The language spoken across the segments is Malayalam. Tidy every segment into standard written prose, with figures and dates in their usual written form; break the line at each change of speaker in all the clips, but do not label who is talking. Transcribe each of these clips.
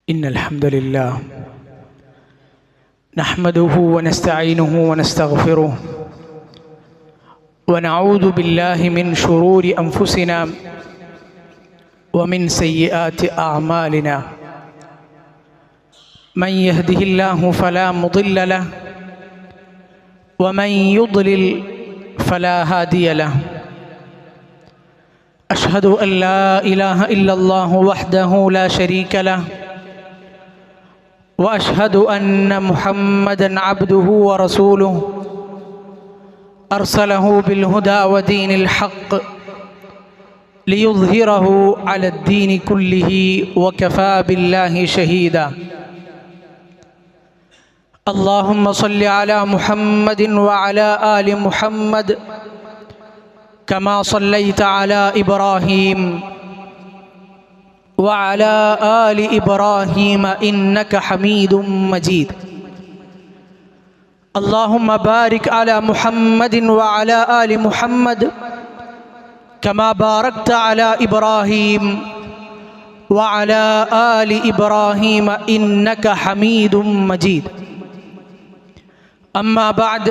إن الحمد لله نحمده ونستعينه ونستغفره ونعوذ بالله من شرور أنفسنا ومن سيئات أعمالنا من يهده الله فلا مضل له ومن يضلل فلا هادي له أشهد أن لا إله إلا الله وحده لا شريك له وأشهد أن محمدًا عبده ورسوله أرسله بالهدى ودين الحق ليظهره على الدين كله وكفى بالله شهيدا اللهم صل على محمد وعلى آل محمد كما صليت على إبراهيم وعلى آل إبراهيم إنك حميد مجيد اللهم بارك على محمد وعلى آل محمد كما باركت على إبراهيم وعلى آل إبراهيم إنك حميد مجيد أما بعد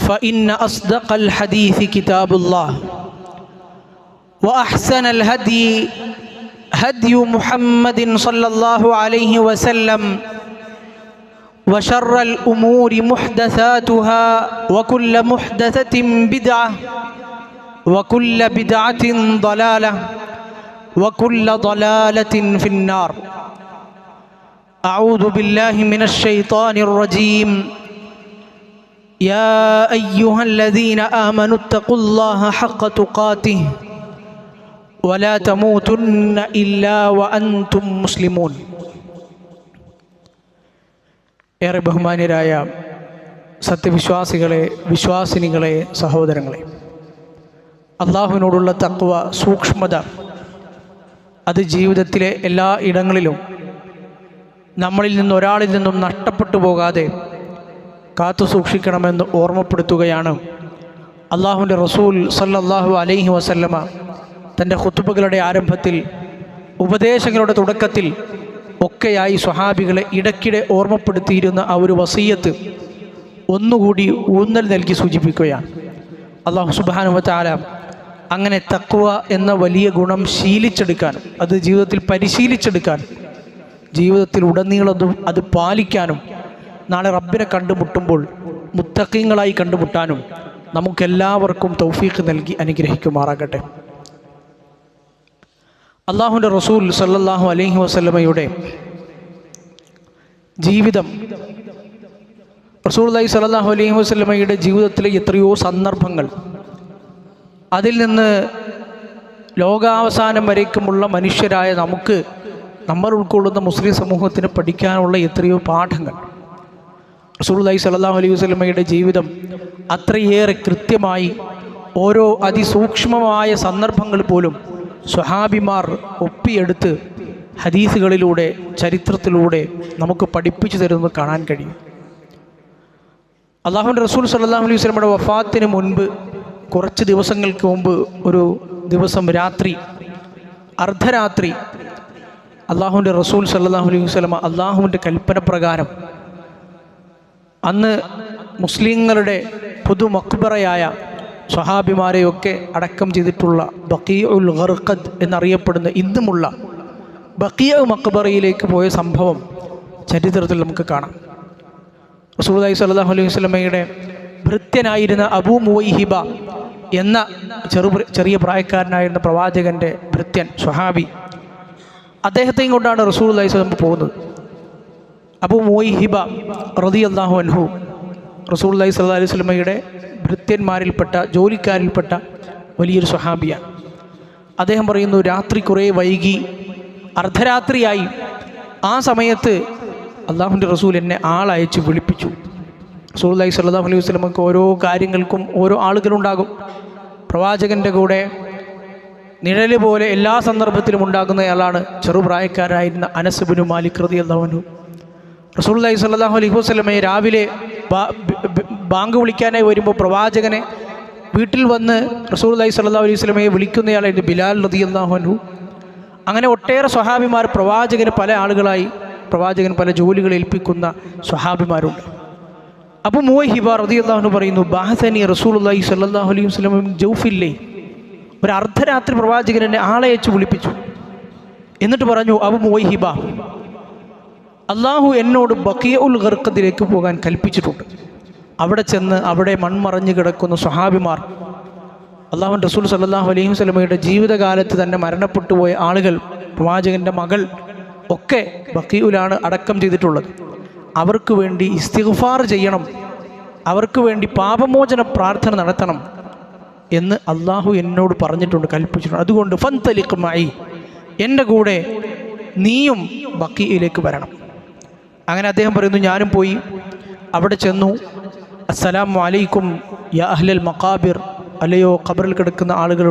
فإن أصدق الحديث كتاب الله وأحسن الهدي هدي محمد صلى الله عليه وسلم وشر الأمور محدثاتها وكل محدثة بدعة وكل بدعة ضلالة وكل ضلالة في النار أعوذ بالله من الشيطان الرجيم يا أيها الذين آمنوا اتقوا الله حق تقاته ولا تموتن إلا وأنتم مسلمون. ഏറെ ബഹുമാന്യരായ സത്യവിശ്വാസികളെ, വിശ്വാസിനികളെ, സഹോദരങ്ങളെ, അള്ളാഹുവിനോടുള്ള തഖ്വ, സൂക്ഷ്മത, അത് ജീവിതത്തിലെ എല്ലാ ഇടങ്ങളിലും നമ്മളിൽ ഒരാളിൽ നിന്നും നഷ്ടപ്പെട്ടു പോകാതെ കാത്തു സൂക്ഷിക്കണമെന്ന് ഓർമ്മപ്പെടുത്തുകയാണ് അള്ളാഹുവിൻ്റെ റസൂൽ സല്ലല്ലാഹു അലൈഹി വസല്ലമ തൻ്റെ ഖുതുബകളുടെ ആരംഭത്തിൽ, ഉപദേശങ്ങളുടെ തുടക്കത്തിൽ ഒക്കെയായി സ്വഹാബികളെ ഇടയ്ക്കിടെ ഓർമ്മപ്പെടുത്തിയിരുന്ന ആ ഒരു വസീയത്ത് ഒന്നുകൂടി ഊന്നൽ നൽകി സൂചിപ്പിക്കുകയാണ്. അള്ളാഹു സുബ്ഹാനഹു വ തആല അങ്ങനെ തഖ്വ എന്ന വലിയ ഗുണം ശീലിച്ചെടുക്കാനും അത് ജീവിതത്തിൽ പരിശീലിച്ചെടുക്കാനും ജീവിതത്തിൽ ഉടനീളം അത് പാലിക്കാനും നാളെ റബ്ബിനെ കണ്ടുമുട്ടുമ്പോൾ മുത്തഖീങ്ങളായി കണ്ടുമുട്ടാനും നമുക്കെല്ലാവർക്കും തൗഫീഖ് നൽകി അനുഗ്രഹിക്കുമാറാകട്ടെ. അള്ളാഹുവിൻ്റെ റസൂൽ സല്ലല്ലാഹു അലൈഹി വസല്ലമയുടെ ജീവിതം, റസൂലുള്ളാഹി സല്ലല്ലാഹു അലൈഹി വസല്ലമയുടെ ജീവിതത്തിലെ എത്രയോ സന്ദർഭങ്ങൾ, അതിൽ നിന്ന് ലോകാവസാനം വരേക്കുമുള്ള മനുഷ്യരായ നമുക്ക്, നമ്മൾ ഉൾക്കൊള്ളുന്ന മുസ്ലിം സമൂഹത്തിന് പഠിക്കാനുള്ള എത്രയോ പാഠങ്ങൾ. റസൂലുള്ളാഹി സ്വല്ലല്ലാഹു അലൈഹി വസല്ലമയുടെ ജീവിതം അത്രയേറെ കൃത്യമായി ഓരോ അതിസൂക്ഷ്മമായ സന്ദർഭങ്ങൾ പോലും സ്വഹാബിമാർ ഒപ്പിയെടുത്ത് ഹദീസുകളിലൂടെ, ചരിത്രത്തിലൂടെ നമുക്ക് പഠിപ്പിച്ചു തരുന്നത് കാണാൻ കഴിയും. അള്ളാഹുവിൻ്റെ റസൂൽ സ്വല്ലല്ലാഹു അലൈഹി വസല്ലമയുടെ വഫാത്തിന് മുൻപ്, കുറച്ച് ദിവസങ്ങൾക്ക് മുമ്പ്, ഒരു ദിവസം രാത്രി, അർദ്ധരാത്രി, അള്ളാഹുവിൻ്റെ റസൂൽ സ്വല്ലല്ലാഹു അലൈഹി വസല്ലമ അള്ളാഹുവിൻ്റെ കൽപ്പന പ്രകാരം അന്ന് മുസ്ലിങ്ങളുടെ പൊതു മഖ്ബറയായ സ്വഹാബിമാരെയൊക്കെ അടക്കം ചെയ്തിട്ടുള്ള ബഖീഉൽ ഗർഖദ് എന്നറിയപ്പെടുന്ന ഇന്നുമുള്ള ബഖീഉ മഖ്ബറയിലേക്ക് പോയ സംഭവം ചരിത്രത്തിൽ നമുക്ക് കാണാം. റസൂലുള്ളാഹി സ്വല്ലല്ലാഹു അലൈഹി വസല്ലമയുടെ ഭൃത്യനായിരുന്ന അബൂ മുവൈഹിബ എന്ന ചെറിയ പ്രായക്കാരനായിരുന്ന പ്രവാചകൻ്റെ ഭൃത്യൻ, സ്വഹാബി, അദ്ദേഹത്തെയും കൊണ്ടാണ് റസൂലുള്ളാഹി സ്വല്ലല്ലാഹു അലൈഹി വസല്ലം പോകുന്നത്. അബൂ മുവൈഹിബ റളിയല്ലാഹു അൻഹു റസൂലുള്ളാഹി സ്വല്ലല്ലാഹു അലൈഹി വസല്ലമയുടെ ഭൃത്യന്മാരിൽപ്പെട്ട, ജോലിക്കാരിൽപ്പെട്ട വലിയൊരു സ്വഹാബിയാണ്. അദ്ദേഹം പറയുന്നു, രാത്രി കുറേ വൈകി, അർദ്ധരാത്രിയായി. ആ സമയത്ത് അള്ളാഹുവിൻ്റെ റസൂൽ എന്നെ ആളയച്ച് വിളിപ്പിച്ചു. റസൂലുള്ളാഹി സ്വല്ലല്ലാഹു അലൈഹി വസല്ലമക്ക് ഓരോ കാര്യങ്ങൾക്കും ഓരോ ആളുകളുണ്ടാകും. പ്രവാചകൻ്റെ കൂടെ നിഴല് പോലെ എല്ലാ സന്ദർഭത്തിലും ഉണ്ടാകുന്നയാളാണ് ചെറുപ്രായക്കാരായിരുന്ന അനസ് ഇബ്നു മാലിക് റളിയല്ലാഹു അൻഹു. റസൂലുള്ളാഹി സ്വല്ലല്ലാഹു അലൈഹി വസല്ലമയെ രാവിലെ ബാങ്ക് വിളിക്കാനായി വരുമ്പോൾ പ്രവാചകനെ വീട്ടിൽ വന്ന് റസൂലുള്ളാഹി സ്വല്ലല്ലാഹു അലൈഹി വസല്ലമയെ വിളിക്കുന്നയാളായിരുന്നു ബിലാൽ റളിയല്ലാഹു അൻഹു. അങ്ങനെ ഒട്ടേറെ സ്വഹാബിമാർ പ്രവാചകന് പല ആളുകളായി പ്രവാചകൻ പല ജോലികൾ ഏൽപ്പിക്കുന്ന സ്വഹാബിമാരുണ്ട്. അബൂ മുവൈഹിബ റളിയല്ലാഹു അൻഹു പറയുന്നു, ബഅസനി റസൂലുള്ളാഹി സ്വല്ലല്ലാഹു അലൈഹി വസല്ലം ജൗഫില്ലേ, ഒരു അർദ്ധരാത്രി പ്രവാചകൻ എന്നെ ആളയച്ച് വിളിപ്പിച്ചു. എന്നിട്ട് പറഞ്ഞു, അബൂ മുവൈഹിബ, അള്ളാഹു എന്നോട് ബഖീഉൽ ഗർഖദിലേക്ക് പോകാൻ കൽപ്പിച്ചിട്ടുണ്ട്. അവിടെ ചെന്ന് അവിടെ മൺമറഞ്ഞു കിടക്കുന്ന സ്വഹാബിമാർ, അള്ളാഹുവിൻ്റെ റസൂൽ സല്ലല്ലാഹു അലൈഹി വസല്ലമയുടെ ജീവിതകാലത്ത് തന്നെ മരണപ്പെട്ടു പോയ ആളുകൾ, പ്രവാചകൻ്റെ മകൾ ഒക്കെ ബഖീഉലാണ് അടക്കം ചെയ്തിട്ടുള്ളത്. അവർക്ക് വേണ്ടി ഇസ്തിഗ്ഫാർ ചെയ്യണം, അവർക്ക് വേണ്ടി പാപമോചന പ്രാർത്ഥന നടത്തണം എന്ന് അള്ളാഹു എന്നോട് പറഞ്ഞിട്ടുണ്ട്, കൽപ്പിച്ചിട്ടുണ്ട്. അതുകൊണ്ട് ഫന്തലിഖ് മഈ, എൻ്റെ കൂടെ നീയും ബഖീഇലേക്ക് വരണം. അങ്ങനെ അദ്ദേഹം പറയുന്നു, ഞാനും പോയി അവിടെ ചെന്നു. അസ്സലാമു അലൈക്കും യാ അഹ്ലൽ മഖാബിർ, അല്ലയോ ഖബറിൽ കിടക്കുന്ന ആളുകൾ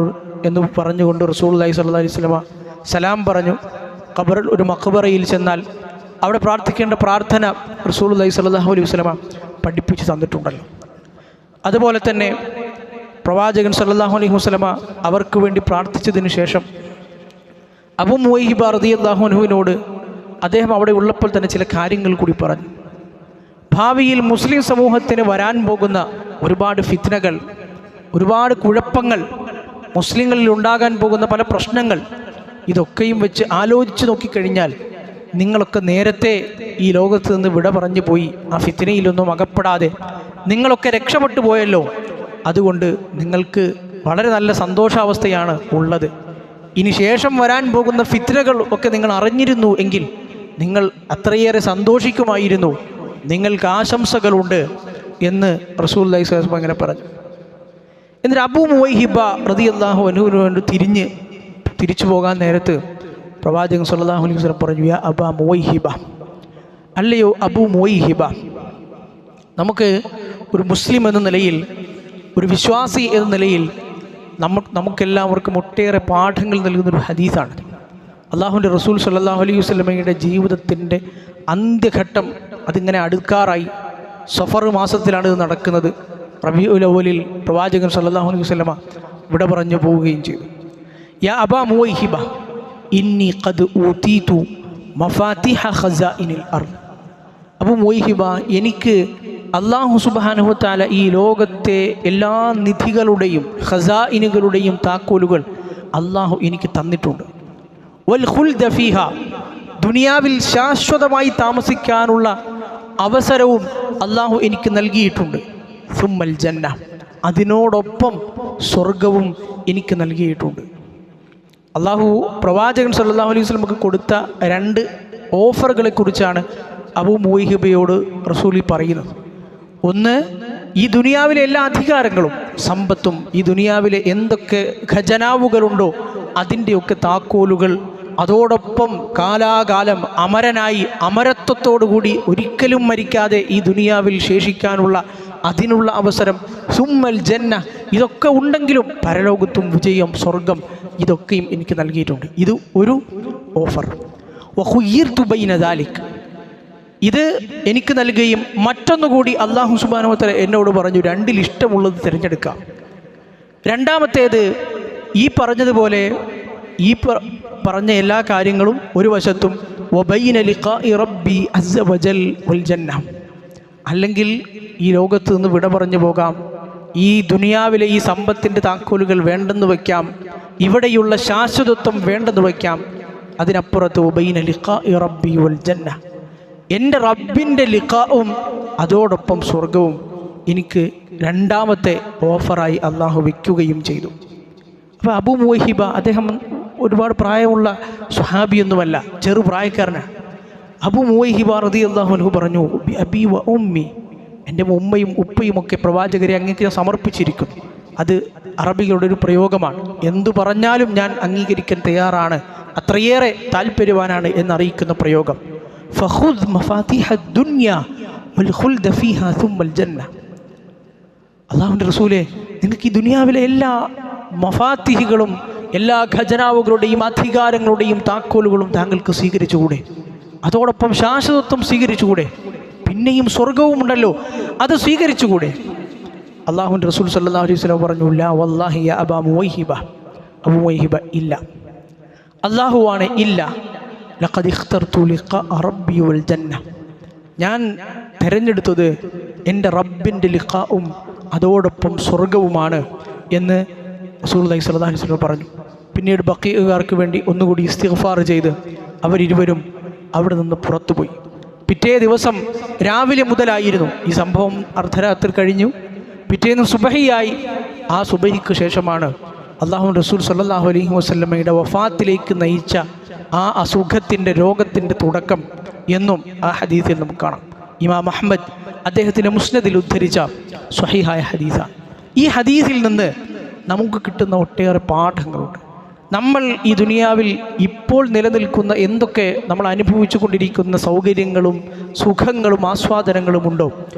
എന്ന് പറഞ്ഞുകൊണ്ട് റസൂലുള്ളാഹി സ്വല്ലല്ലാഹു അലൈഹി വസല്ലമ സലാം പറഞ്ഞു. ഖബറിൽ ഒരു മഖബറയിൽ ചെന്നാൽ അവിടെ പ്രാർത്ഥിക്കേണ്ട പ്രാർത്ഥന റസൂലുള്ളാഹി സ്വല്ലല്ലാഹു അലൈഹി വസല്ലമ പഠിപ്പിച്ച് തന്നിട്ടുണ്ടല്ലോ. അതുപോലെ തന്നെ പ്രവാചകൻ സല്ലല്ലാഹു അലൈഹി വസല്ലമ അവർക്ക് വേണ്ടി പ്രാർത്ഥിച്ചതിന് ശേഷം അബൂ മുവൈഹിബ റളിയല്ലാഹു അൻഹുവിനോട് അദ്ദേഹം അവിടെ ഉള്ളപ്പോൾ തന്നെ ചില കാര്യങ്ങൾ കൂടി പറഞ്ഞു. ഭാവിയിൽ മുസ്ലിം സമൂഹത്തിന് വരാൻ പോകുന്ന ഒരുപാട് ഫിത്നകൾ, ഒരുപാട് കുഴപ്പങ്ങൾ, മുസ്ലിങ്ങളിൽ ഉണ്ടാകാൻ പോകുന്ന പല പ്രശ്നങ്ങൾ, ഇതൊക്കെയും വെച്ച് ആലോചിച്ച് നോക്കിക്കഴിഞ്ഞാൽ നിങ്ങളൊക്കെ നേരത്തെ ഈ ലോകത്ത് നിന്ന് വിട പറഞ്ഞു പോയി, ആ ഫിത്നയിലൊന്നും അകപ്പെടാതെ നിങ്ങളൊക്കെ രക്ഷപ്പെട്ടു പോയല്ലോ. അതുകൊണ്ട് നിങ്ങൾക്ക് വളരെ നല്ല സന്തോഷാവസ്ഥയാണ് ഉള്ളത്. ഇനി ശേഷം വരാൻ പോകുന്ന ഫിത്നകൾ ഒക്കെ നിങ്ങൾ അറിഞ്ഞിരുന്നു എങ്കിൽ നിങ്ങൾ അത്രയേറെ സന്തോഷിക്കുമായിരുന്നു, നിങ്ങൾക്ക് ആശംസകളുണ്ട് എന്ന് റസൂലുള്ളാഹി സ്വല്ലല്ലാഹു അലൈഹി വസല്ലം അങ്ങനെ പറഞ്ഞു. എന്നിട്ട് അബൂ മുവൈഹിബ റളിയല്ലാഹു അൻഹുവിന് വേണ്ടി തിരിച്ചു പോകാൻ നേരത്ത് പ്രവാചകൻ സല്ലല്ലാഹു അലൈഹി വസല്ലം പറഞ്ഞു, യാ അബാ മുവൈഹിബ, അല്ലയോ അബൂ മുവൈഹിബ, നമുക്ക് ഒരു മുസ്ലിം എന്ന നിലയിൽ, ഒരു വിശ്വാസി എന്ന നിലയിൽ നമുക്കെല്ലാവർക്കും ഒട്ടേറെ പാഠങ്ങൾ നൽകുന്നൊരു ഹദീസാണ്. അള്ളാഹുവിൻ്റെ റസൂൽ സല്ലല്ലാഹു അലൈഹി വസല്ലമയുടെ ജീവിതത്തിൻ്റെ അന്ത്യഘട്ടം അതിങ്ങനെ അടുക്കാറായി. സഫർ മാസത്തിലാണ് ഇത് നടക്കുന്നത്. റബീഉൽ അവ്വലിൽ പ്രവാചകൻ സല്ലല്ലാഹു അലൈഹി വസല്ലമ വിട പറഞ്ഞു പോവുകയും ചെയ്തു. യാ അബാ മുവൈഹിബ, ഇന്നി ഖദ് ഊതീതു മഫാത്തിഹ ഖസാഇനിൽ അർദ്. അബൂ മുവൈഹിബ, എനിക്ക് അല്ലാഹു സുബ്ഹാനഹു വ തആല ഈ ലോകത്തെ എല്ലാ നിധികളുടെയും ഖസാഇനുകളുടെയും താക്കോലുകൾ അല്ലാഹു എനിക്ക് തന്നിട്ടുണ്ട്. വൽ ഖുൽദ ഫീഹ, ദുനിയാവിൽ ശാശ്വതമായി താമസിക്കാനുള്ള അവസരവും അല്ലാഹു എനിക്ക് നൽകിയിട്ടുണ്ട്. സുമ്മൽ ജന്ന, അതിനോടൊപ്പം സ്വർഗവും എനിക്ക് നൽകിയിട്ടുണ്ട്. അള്ളാഹു പ്രവാചകൻ സല്ലല്ലാഹു അലൈഹി വസല്ലമക്ക് കൊടുത്ത രണ്ട് ഓഫറുകളെ കുറിച്ചാണ് അബൂ മുവൈഹിബയോട് റസൂൽ പറയുന്നത്. ഒന്ന്, ഈ ദുനിയാവിലെ എല്ലാ അധികാരങ്ങളും സമ്പത്തും ഈ ദുനിയാവിലെ എന്തൊക്കെ ഖജനാവുകളുണ്ടോ അതിൻ്റെയൊക്കെ താക്കോലുകൾ, അതോടൊപ്പം കാലാകാലം അമരനായി അമരത്വത്തോടുകൂടി ഒരിക്കലും മരിക്കാതെ ഈ ദുനിയാവിൽ ശേഷിക്കാനുള്ള അതിനുള്ള അവസരം, സുമ്മൽ ജന്ന, ഇതൊക്കെ ഉണ്ടെങ്കിലും പരലോകത്തും വിജയം, സ്വർഗം, ഇതൊക്കെയും എനിക്ക് നൽകിയിട്ടുണ്ട്. ഇത് ഒരു ഓഫർ. വഖുയ്യിർതു ബൈന ദാലിക്, ഇത് എനിക്ക് നൽകുകയും മറ്റൊന്നുകൂടി അല്ലാഹു സുബ്ഹാനഹു വ തആല എന്നോട് പറഞ്ഞു, രണ്ടിൽ ഇഷ്ടമുള്ളത് തിരഞ്ഞെടുക്കാം. രണ്ടാമത്തേത്, ഈ പറഞ്ഞതുപോലെ ഈ പറഞ്ഞ എല്ലാ കാര്യങ്ങളും ഒരു വശത്തും വബൈന ലിഖാഇ റബ്ബി അസ്സ വജൽ വൽ ജന്ന, അല്ലെങ്കിൽ ഈ ലോകത്ത് നിന്ന് വിട പറഞ്ഞു പോകാം, ഈ ദുനിയാവിലെ ഈ സമ്പത്തിൻ്റെ താക്കോലുകൾ വേണ്ടെന്ന് വയ്ക്കാം, ഇവിടെയുള്ള ശാശ്വതത്വം വേണ്ടെന്ന് വയ്ക്കാം. അതിനപ്പുറത്ത് വബൈന ലിഖാഇ റബ്ബി വൽ ജന്ന, എൻ്റെ റബ്ബിൻ്റെ ലിഖാവും അതോടൊപ്പം സ്വർഗവും എനിക്ക് രണ്ടാമത്തെ ഓഫറായി അള്ളാഹു വയ്ക്കുകയും ചെയ്തു. അപ്പോൾ അബൂ മുവൈഹിബ, അദ്ദേഹം ഒരുപാട് പ്രായമുള്ള സ്വഹാബിയൊന്നുമല്ല, ചെറുപ്രായക്കാരനാണ്. അബൂ മുവൈഹിബ റളിയല്ലാഹു അൻഹു പറഞ്ഞു, അബി വ ഉമ്മി, എൻ്റെ ഉമ്മയും ഉപ്പയും ഒക്കെ പ്രവാചകരെ അങ്ങേക്ക് സമർപ്പിച്ചിരിക്കുന്നു. അത് അറബികളുടെ ഒരു പ്രയോഗമാണ്. എന്തു പറഞ്ഞാലും ഞാൻ അംഗീകരിക്കാൻ തയ്യാറാണ്, അത്രയേറെ താല്പര്യവാനാണ് എന്നറിയിക്കുന്ന പ്രയോഗം. ഫഖുദ് മഫാത്തിഹ ദുനിയ വൽ ഖുൽദ ഫീഹാ സുമ്മൽ ജന്ന. അല്ലാഹുവിൻ്റെ റസൂലേ, നിങ്ങൾക്ക് ഈ ദുനിയാവിലെ എല്ലാ മഫാത്തിഹുകളും എല്ലാ ഖജനാവുകളുടെയും അധികാരങ്ങളുടെയും താക്കോലുകളും താങ്കൾക്ക് സ്വീകരിച്ചുകൂടെ? അതോടൊപ്പം ശാശ്വതത്വം സ്വീകരിച്ചുകൂടെ? പിന്നെയും സ്വർഗവും ഉണ്ടല്ലോ, അത് സ്വീകരിച്ചുകൂടെ? അല്ലാഹുവിൻ്റെ റസൂൽ സല്ലല്ലാഹു അലൈഹി വസല്ലം പറഞ്ഞു, ലാ വല്ലാഹി യാ അബാ മുവൈഹിബ, അബൂ മുവൈഹിബ, ഇല്ല, അള്ളാഹുവാണ്. ഇല്ല, ലഖദ് ഇഖ്തർതു ലിഖാ റബ്ബി വൽ ജന്ന, ഞാൻ തിരഞ്ഞെടുത്തത് എൻ്റെ റബ്ബിൻ്റെ ലിഖാവും അതോടൊപ്പം സ്വർഗവുമാണ് എന്ന് റസൂലുള്ളാഹി സ്വല്ലല്ലാഹു അലൈഹി വസല്ലം പറഞ്ഞു. പിന്നീട് ബഖീഉകാർക്ക് വേണ്ടി ഒന്നുകൂടി ഇസ്തിഗ്ഫാർ ചെയ്ത് അവരിരുവരും അവിടെ നിന്ന് പുറത്തുപോയി. പിറ്റേ ദിവസം രാവിലെ മുതലായിരുന്നു ഈ സംഭവം. അർദ്ധരാത്രി കഴിഞ്ഞു, പിറ്റേന്ന് സുബഹിയായി. ആ സുബഹിക്ക് ശേഷമാണ് അല്ലാഹു റസൂൽ സ്വല്ലല്ലാഹു അലൈഹി വസല്ലമയുടെ വഫാത്തിലേക്ക് നയിച്ച ആ അസുഖത്തിൻ്റെ രോഗത്തിൻ്റെ തുടക്കം എന്നും ആ ഹദീസിൽ നമുക്ക് കാണാം. ഇമാം അഹ്മദ് അദ്ദേഹത്തിൻ്റെ മുസ്നദിൽ ഉദ്ധരിച്ച സ്വഹീഹായ ഹദീസാണ്. ഈ ഹദീസിൽ നിന്ന് നമുക്ക് കിട്ടുന്ന ഒട്ടേറെ പാഠങ്ങളുണ്ട്. നമ്മൾ ഈ ദുനിയാവിൽ ഇപ്പോൾ നിലനിൽക്കുന്ന എന്തൊക്കെ നമ്മൾ അനുഭവിച്ചു കൊണ്ടിരിക്കുന്ന സൗകര്യങ്ങളും സുഖങ്ങളും ആസ്വാദനങ്ങളും ഉണ്ടോ,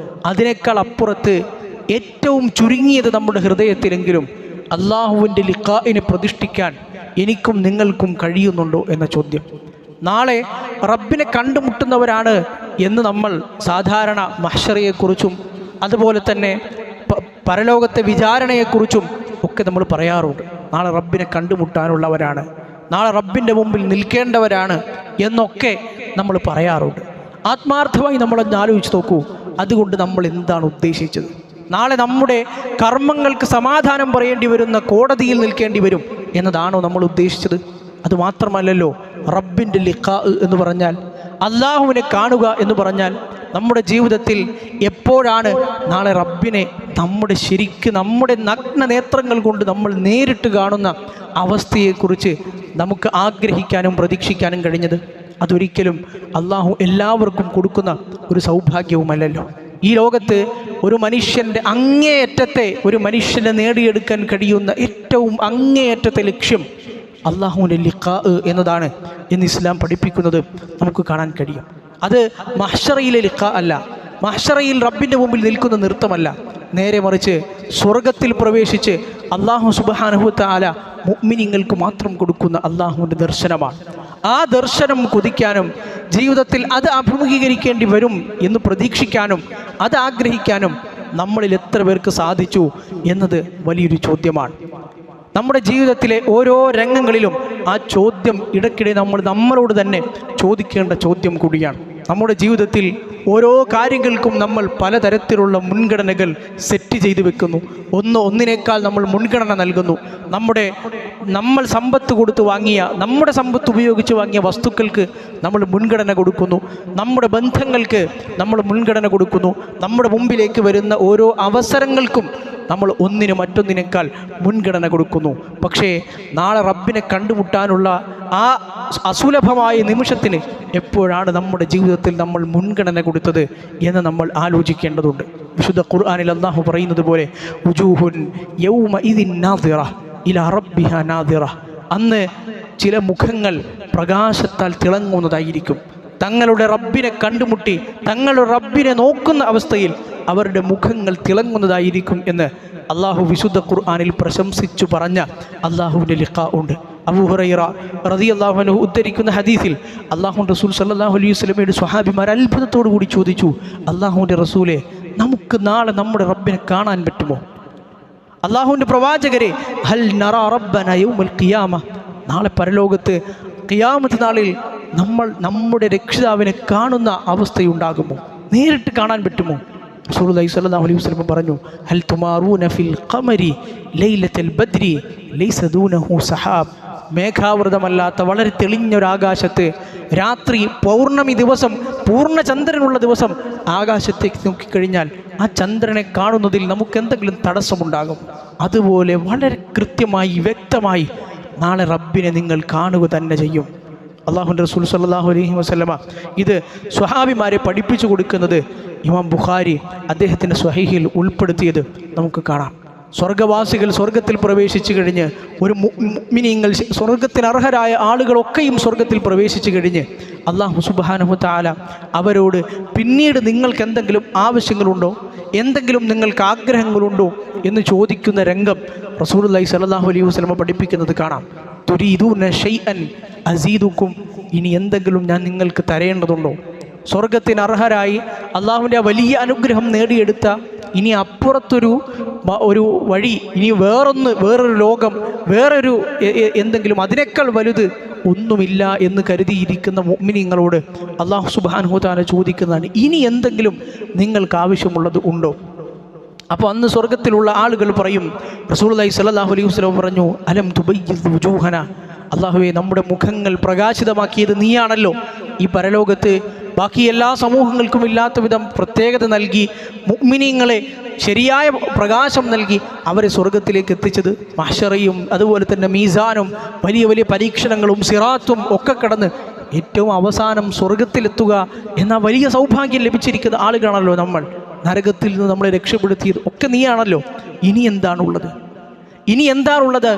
അതിനേക്കാൾ അപ്പുറത്ത് ഏറ്റവും ചുരുങ്ങിയത് നമ്മുടെ ഹൃദയത്തിലെങ്കിലും അള്ളാഹുവിൻ്റെ ലിഖാഇനെ പ്രതിഷ്ഠിക്കാൻ എനിക്കും നിങ്ങൾക്കും കഴിയുന്നുണ്ടോ എന്ന ചോദ്യം. നാളെ റബ്ബിനെ കണ്ടുമുട്ടുന്നവരാണ് എന്ന് നമ്മൾ സാധാരണ മഹ്ശറയെക്കുറിച്ചും അതുപോലെ തന്നെ പരലോകത്തെ വിചാരണയെക്കുറിച്ചും ഒക്കെ നമ്മൾ പറയാറുണ്ട്. നാളെ റബ്ബിനെ കണ്ടുമുട്ടാനുള്ളവരാണ്, നാളെ റബ്ബിൻ്റെ മുമ്പിൽ നിൽക്കേണ്ടവരാണ് എന്നൊക്കെ നമ്മൾ പറയാറുണ്ട്. ആത്മാർത്ഥമായി നമ്മളൊന്ന് ആലോചിച്ച് നോക്കൂ, അതുകൊണ്ട് നമ്മൾ എന്താണ് ഉദ്ദേശിച്ചത്? നാളെ നമ്മുടെ കർമ്മങ്ങൾക്ക് സമാധാനം പറയേണ്ടി വരുന്ന കോടതിയിൽ നിൽക്കേണ്ടി വരും എന്നതാണോ നമ്മൾ ഉദ്ദേശിച്ചത്? അതുമാത്രമല്ലല്ലോ, റബ്ബിൻ്റെ ലിഖാ എന്ന് പറഞ്ഞാൽ, അള്ളാഹുവിനെ കാണുക എന്ന് പറഞ്ഞാൽ, നമ്മുടെ ജീവിതത്തിൽ എപ്പോഴാണ് നാളെ റബ്ബിനെ നമ്മുടെ നഗ്ന നേത്രങ്ങൾ കൊണ്ട് നമ്മൾ നേരിട്ട് കാണുന്ന അവസ്ഥയെക്കുറിച്ച് നമുക്ക് ആഗ്രഹിക്കാനും പ്രതീക്ഷിക്കാനും കഴിഞ്ഞത്? അതൊരിക്കലും അള്ളാഹു എല്ലാവർക്കും കൊടുക്കുന്ന ഒരു സൗഭാഗ്യവുമല്ലല്ലോ. ഈ ലോകത്ത് ഒരു മനുഷ്യൻ്റെ ഒരു മനുഷ്യനെ നേടിയെടുക്കാൻ കഴിയുന്ന ഏറ്റവും അങ്ങേയറ്റത്തെ ലക്ഷ്യം അള്ളാഹുവിൻ്റെ ലിഖാ എന്നതാണ് എന്ന് ഇസ്ലാം പഠിപ്പിക്കുന്നത് നമുക്ക് കാണാൻ കഴിയും. അത് മഹ്ശറയിലെ ലിഖാ അല്ല, മഹ്ശറയിൽ റബ്ബിൻ്റെ മുമ്പിൽ നിൽക്കുന്ന നൃത്തമല്ല, നേരെ മറിച്ച് സ്വർഗത്തിൽ പ്രവേശിച്ച് അള്ളാഹു സുബ്ഹാനഹു വ തആല മുഅ്മിനീങ്ങൾക്ക് മാത്രം കൊടുക്കുന്ന അള്ളാഹുവിൻ്റെ ദർശനമാണ്. ആ ദർശനം കൊതിക്കാനും ജീവിതത്തിൽ അത് അഭിമുഖീകരിക്കേണ്ടി വരും എന്ന് പ്രതീക്ഷിക്കാനും അത് ആഗ്രഹിക്കാനും നമ്മളിൽ എത്ര പേർക്ക് സാധിച്ചു എന്നത് വലിയൊരു ചോദ്യമാണ്. നമ്മുടെ ജീവിതത്തിലെ ഓരോ രംഗങ്ങളിലും ആ ചോദ്യം ഇടയ്ക്കിടെ നമ്മളോട് തന്നെ ചോദിക്കേണ്ട ചോദ്യം കൂടിയാണ്. നമ്മുടെ ജീവിതത്തിൽ ഓരോ കാര്യങ്ങൾക്കും നമ്മൾ പലതരത്തിലുള്ള മുൻഗണനകൾ സെറ്റ് ചെയ്തു വെക്കുന്നു. ഒന്നിനേക്കാൾ നമ്മൾ മുൻഗണന നൽകുന്നു. നമ്മൾ സമ്പത്ത് കൊടുത്ത് വാങ്ങിയ, നമ്മുടെ സമ്പത്ത് ഉപയോഗിച്ച് വാങ്ങിയ വസ്തുക്കൾക്ക് നമ്മൾ മുൻഗണന കൊടുക്കുന്നു. നമ്മുടെ ബന്ധങ്ങൾക്ക് നമ്മൾ മുൻഗണന കൊടുക്കുന്നു. നമ്മുടെ മുമ്പിലേക്ക് വരുന്ന ഓരോ അവസരങ്ങൾക്കും നമ്മൾ ഒന്നിന് മറ്റൊന്നിനേക്കാൾ മുൻഗണന കൊടുക്കുന്നു. പക്ഷേ നാളെ റബ്ബിനെ കണ്ടുമുട്ടാനുള്ള ആ അസുലഭമായ നിമിഷത്തിന് എപ്പോഴാണ് നമ്മുടെ ജീവിതത്തിൽ നമ്മൾ മുൻഗണന കൊടുത്തത് എന്ന് നമ്മൾ ആലോചിക്കേണ്ടതുണ്ട്. വിശുദ്ധ ഖുർആനിൽ അല്ലാഹു പറയുന്നത് പോലെ, വുജൂഹുൻ യൗമഇദിൻ നാദിറ ഇലാ റബ്ബിഹാ നാദിറ, അന്ന് ചില മുഖങ്ങൾ പ്രകാശത്താൽ തിളങ്ങുന്നതായിരിക്കും. തങ്ങളുടെ റബ്ബിനെ കണ്ടുമുട്ടി തങ്ങളുടെ റബ്ബിനെ നോക്കുന്ന അവസ്ഥയിൽ അവരുടെ മുഖങ്ങൾ തിളങ്ങുന്നതായിരിക്കും എന്ന് അള്ളാഹു വിശുദ്ധ ഖുർആനിൽ പ്രശംസിച്ചു പറഞ്ഞ അള്ളാഹുവിൻ്റെ ലിഖാ ഉണ്ട്. അബൂ ഹുറൈറ റളിയല്ലാഹു അൻഹു ഉദ്ധരിക്കുന്ന ഹദീസിൽ അള്ളാഹുവിൻ്റെ റസൂൽ സല്ലല്ലാഹു അലൈഹി വസല്ലമയുടെ സ്വഹാബിമാർ അത്ഭുതത്തോടു കൂടി ചോദിച്ചു, അള്ളാഹുവിൻ്റെ റസൂലെ, നമുക്ക് നാളെ നമ്മുടെ റബ്ബിനെ കാണാൻ പറ്റുമോ? അള്ളാഹുവിൻ്റെ പ്രവാചകരെ, ഹൽ നറാ റബ്ബനാ യൗമൽ ഖിയാമ, നാളെ പരലോകത്ത് ഖിയാമത്ത് നാളിൽ നമ്മൾ നമ്മുടെ രക്ഷിതാവിനെ കാണുന്ന അവസ്ഥയുണ്ടാകുമോ? നേരിട്ട് കാണാൻ പറ്റുമോ? റസൂലുള്ളാഹി സ്വല്ലല്ലാഹു അലൈഹി വസല്ലം പറഞ്ഞു, ഹൽ തുമാറൂന ഫിൽ ഖമരി ലൈലത്തുൽ ബദ്രി ലൈസ ദൂനഹു സഹാബ്, മേഘാവൃതമല്ലാത്ത വളരെ തെളിഞ്ഞൊരാകാശത്ത് രാത്രി പൗർണമി ദിവസം, പൂർണ്ണചന്ദ്രനുള്ള ദിവസം ആകാശത്തേക്ക് നോക്കിക്കഴിഞ്ഞാൽ ആ ചന്ദ്രനെ കാണുന്നതിൽ നമുക്ക് എന്തെങ്കിലും തടസ്സമുണ്ടാകും? അതുപോലെ വളരെ കൃത്യമായി വ്യക്തമായി നാളെ റബ്ബിനെ നിങ്ങൾ കാണുക തന്നെ ചെയ്യും. അല്ലാഹുവിൻ്റെ റസൂൽ സല്ലല്ലാഹു അലൈഹി വസല്ലമ ഇത് സ്വഹാബിമാരെ പഠിപ്പിച്ചു കൊടുക്കുന്നത് ഇമാം ബുഖാരി അദ്ദേഹത്തിൻ്റെ സ്വഹീഹിൽ ഉൾപ്പെടുത്തിയത് നമുക്ക് കാണാം. സ്വർഗവാസികൾ സ്വർഗത്തിൽ പ്രവേശിച്ചു കഴിഞ്ഞ്, ഒരു മുഅ്മിനീങ്ങൾ സ്വർഗത്തിന് അർഹരായ ആളുകളൊക്കെയും സ്വർഗത്തിൽ പ്രവേശിച്ചു കഴിഞ്ഞ് അല്ലാഹു സുബ്ഹാനഹു തആല അവരോട് പിന്നീട് നിങ്ങൾക്ക് എന്തെങ്കിലും ആവശ്യങ്ങളുണ്ടോ, എന്തെങ്കിലും നിങ്ങൾക്ക് ആഗ്രഹങ്ങളുണ്ടോ എന്ന് ചോദിക്കുന്ന രംഗം റസൂലുള്ളാഹി സ്വല്ലല്ലാഹു അലൈഹി വസല്ലമ പഠിപ്പിക്കുന്നത് കാണാം. തുരീദൂന ഷൈഅൻ അസീദുക്കും, ഇനി എന്തെങ്കിലും ഞാൻ നിങ്ങൾക്ക് തരേണ്ടതുണ്ടോ? സ്വർഗത്തിന് അർഹരായി അള്ളാഹുവിൻ്റെ വലിയ അനുഗ്രഹം നേടിയെടുത്ത ഇനി അപ്പുറത്തൊരു വഴി, ഇനി വേറൊരു ലോകം, വേറൊരു എന്തെങ്കിലും അതിനേക്കാൾ വലുത് ഒന്നുമില്ല എന്ന് കരുതിയിരിക്കുന്ന മുഅ്മിനീങ്ങളോട് അല്ലാഹു സുബ്ഹാനഹു വ തആല ചോദിക്കുന്നതാണ്, ഇനി എന്തെങ്കിലും നിങ്ങൾക്ക് ആവശ്യമുള്ളത് ഉണ്ടോ? അപ്പോൾ അന്ന് സ്വർഗത്തിലുള്ള ആളുകൾ പറയും, റസൂലുള്ളാഹി സ്വല്ലല്ലാഹു അലൈഹി വസല്ലം പറഞ്ഞു, അലം തുബയ്യിദ് വുജൂഹന, അല്ലാഹുവേ നമ്മുടെ മുഖങ്ങൾ പ്രകാശിതമാക്കിയത് നീയാണല്ലോ. ഈ പരലോകത്ത് ബാക്കി എല്ലാ സമൂഹങ്ങൾക്കും ഇല്ലാത്ത വിധം പ്രത്യേകത നൽകി മുഅ്മിനീങ്ങളെ ശരിയായ പ്രകാശം നൽകി അവരെ സ്വർഗത്തിലേക്ക് എത്തിച്ചത്. മഹ്ശറയും അതുപോലെ തന്നെ മീസാനും വലിയ വലിയ പരീക്ഷണങ്ങളും സിറാത്തും ഒക്കെ കടന്ന് ഏറ്റവും അവസാനം സ്വർഗത്തിലെത്തുക എന്ന വലിയ സൗഭാഗ്യം ലഭിച്ചിരിക്കുന്ന ആളുകളാണല്ലോ നമ്മൾ. നരകത്തിൽ നിന്ന് നമ്മളെ രക്ഷപ്പെടുത്തിയത് ഒക്കെ നീയാണല്ലോ. ഇനി എന്താണുള്ളത്, ഇനി എന്താണുള്ളത്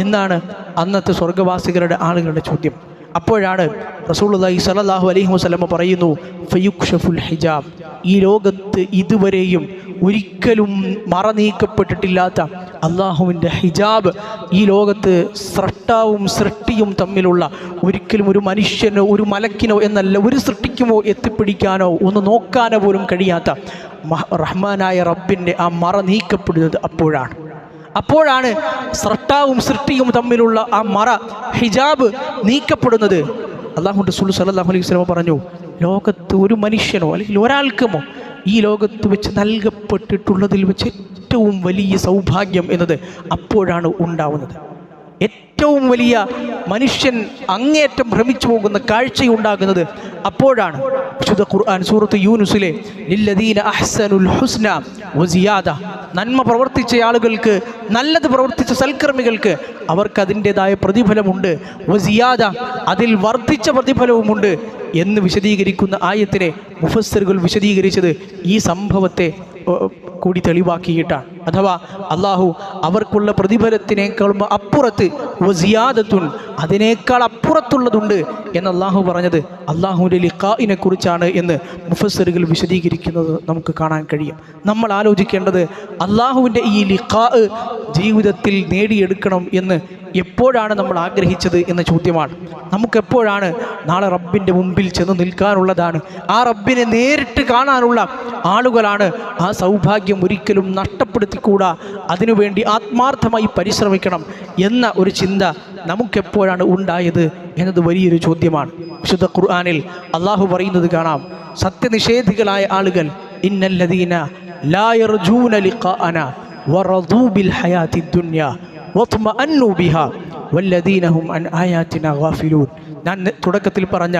എന്നാണ് അന്നത്തെ സ്വർഗവാസികളുടെ ആളുകളുടെ ചോദ്യം. അപ്പോഴാണ് റസൂലുള്ളാഹി സ്വല്ലല്ലാഹു അലൈഹി വസല്ലം പറയുന്നു, ഫയുക്ഷഫുൽ ഹിജാബ്, ഈ ലോകത്ത് ഇതുവരെയും ഒരിക്കലും മറനീക്കപ്പെട്ടിട്ടില്ലാത്ത അള്ളാഹുവിൻ്റെ ഹിജാബ്, ഈ ലോകത്ത് സ്രഷ്ടാവും സൃഷ്ടിയും തമ്മിലുള്ള ഒരിക്കലും ഒരു മനുഷ്യനോ ഒരു മലക്കിനോ എന്നല്ല ഒരു സൃഷ്ടിക്കുമോ എത്തിപ്പിടിക്കാനോ ഒന്ന് നോക്കാനോ പോലും കഴിയാത്ത റഹ്മാനായ റബ്ബിൻ്റെ ആ മറ നീക്കപ്പെടുന്നത് അപ്പോഴാണ് സ്രഷ്ടാവും സൃഷ്ടിയും തമ്മിലുള്ള ആ മറ ഹിജാബ് നീക്കപ്പെടുന്നത്. അല്ലാഹു റസൂൽ സ്വല്ലല്ലാഹു അലൈഹി വസല്ലം പറഞ്ഞു, ലോകത്ത് ഒരു മനുഷ്യനോ അല്ലെങ്കിൽ ഒരാൾക്കുമോ ഈ ലോകത്ത് വെച്ച് നൽകപ്പെട്ടിട്ടുള്ളതിൽ വെച്ച് ഏറ്റവും വലിയ സൗഭാഗ്യം എന്നത് അപ്പോഴാണ് ഉണ്ടാവുന്നത്. ഏറ്റവും വലിയ മനുഷ്യൻ അങ്ങേയറ്റം ഭ്രമിച്ചു പോകുന്ന കാഴ്ചയുണ്ടാകുന്നത് അപ്പോഴാണ്. വിശുദ്ധ ഖുർആൻ സൂറത്ത് യൂനുസിലെ ലില്ലദീന അഹ്സനുൽ ഹുസ്ന വസിയാദ, നന്മ പ്രവർത്തിച്ച ആളുകൾക്ക്, നല്ലത് പ്രവർത്തിച്ച സൽക്കർമ്മികൾക്ക് അവർക്ക് അതിൻ്റെതായ പ്രതിഫലമുണ്ട്. വസിയാദ, അതിൽ വർദ്ധിച്ച പ്രതിഫലവുമുണ്ട് എന്ന് വിശദീകരിക്കുന്ന ആയത്തിനെ മുഫസ്സിറുകൾ വിശദീകരിച്ചത് ഈ സംഭവത്തെ കൂടി തെളിവാക്കിയിട്ടാണ്. അഥവാ അള്ളാഹു അവർക്കുള്ള പ്രതിഫലത്തിനേക്കാളും അപ്പുറത്ത് വസിയാദത്തുൻ, അതിനേക്കാൾ അപ്പുറത്തുള്ളതുണ്ട് എന്ന് അള്ളാഹു പറഞ്ഞത് അള്ളാഹുവിൻ്റെ ലിഖാഇനെ കുറിച്ചാണ് എന്ന് മുഫസ്സിറുകൾ വിശദീകരിക്കുന്നത് നമുക്ക് കാണാൻ കഴിയും. നമ്മൾ ആലോചിക്കേണ്ടത് അള്ളാഹുവിൻ്റെ ഈ ലിഖാ ജീവിതത്തിൽ നേടിയെടുക്കണം എന്ന് എപ്പോഴാണ് നമ്മൾ ആഗ്രഹിച്ചത് എന്ന ചോദ്യമാണ്. നമുക്കെപ്പോഴാണ് നാളെ റബ്ബിൻ്റെ മുമ്പിൽ ചെന്ന് നിൽക്കാനുള്ളതാണ്, ആ റബ്ബിനെ നേരിട്ട് കാണാനുള്ള ആളുകളാണ്. ആ സൗഭാഗ്യം ഒരിക്കലും നഷ്ടപ്പെടുത്തിക്കൂടാ, അതിനുവേണ്ടി ആത്മാർത്ഥമായി പരിശ്രമിക്കണം എന്ന ഒരു ചിന്ത നമുക്കെപ്പോഴാണ് ഉണ്ടായത് എന്നത് വലിയൊരു ചോദ്യമാണ്. വിശുദ്ധ ഖുർആനിൽ അള്ളാഹു പറയുന്നത് കാണാം, സത്യനിഷേധികളായ ആളുകൾ ഇന്നല്ലദീന ലാ യർജൂന ലിഖാഅന വറദൂ ബിൽ ഹയാത്തി ദുനിയ വത്മഅന്നു ബിഹാ വല്ലദീന ഹും അൻ ആയാതിനാ ഗാഫിലൂൻ. ഞാൻ തുടക്കത്തിൽ പറഞ്ഞ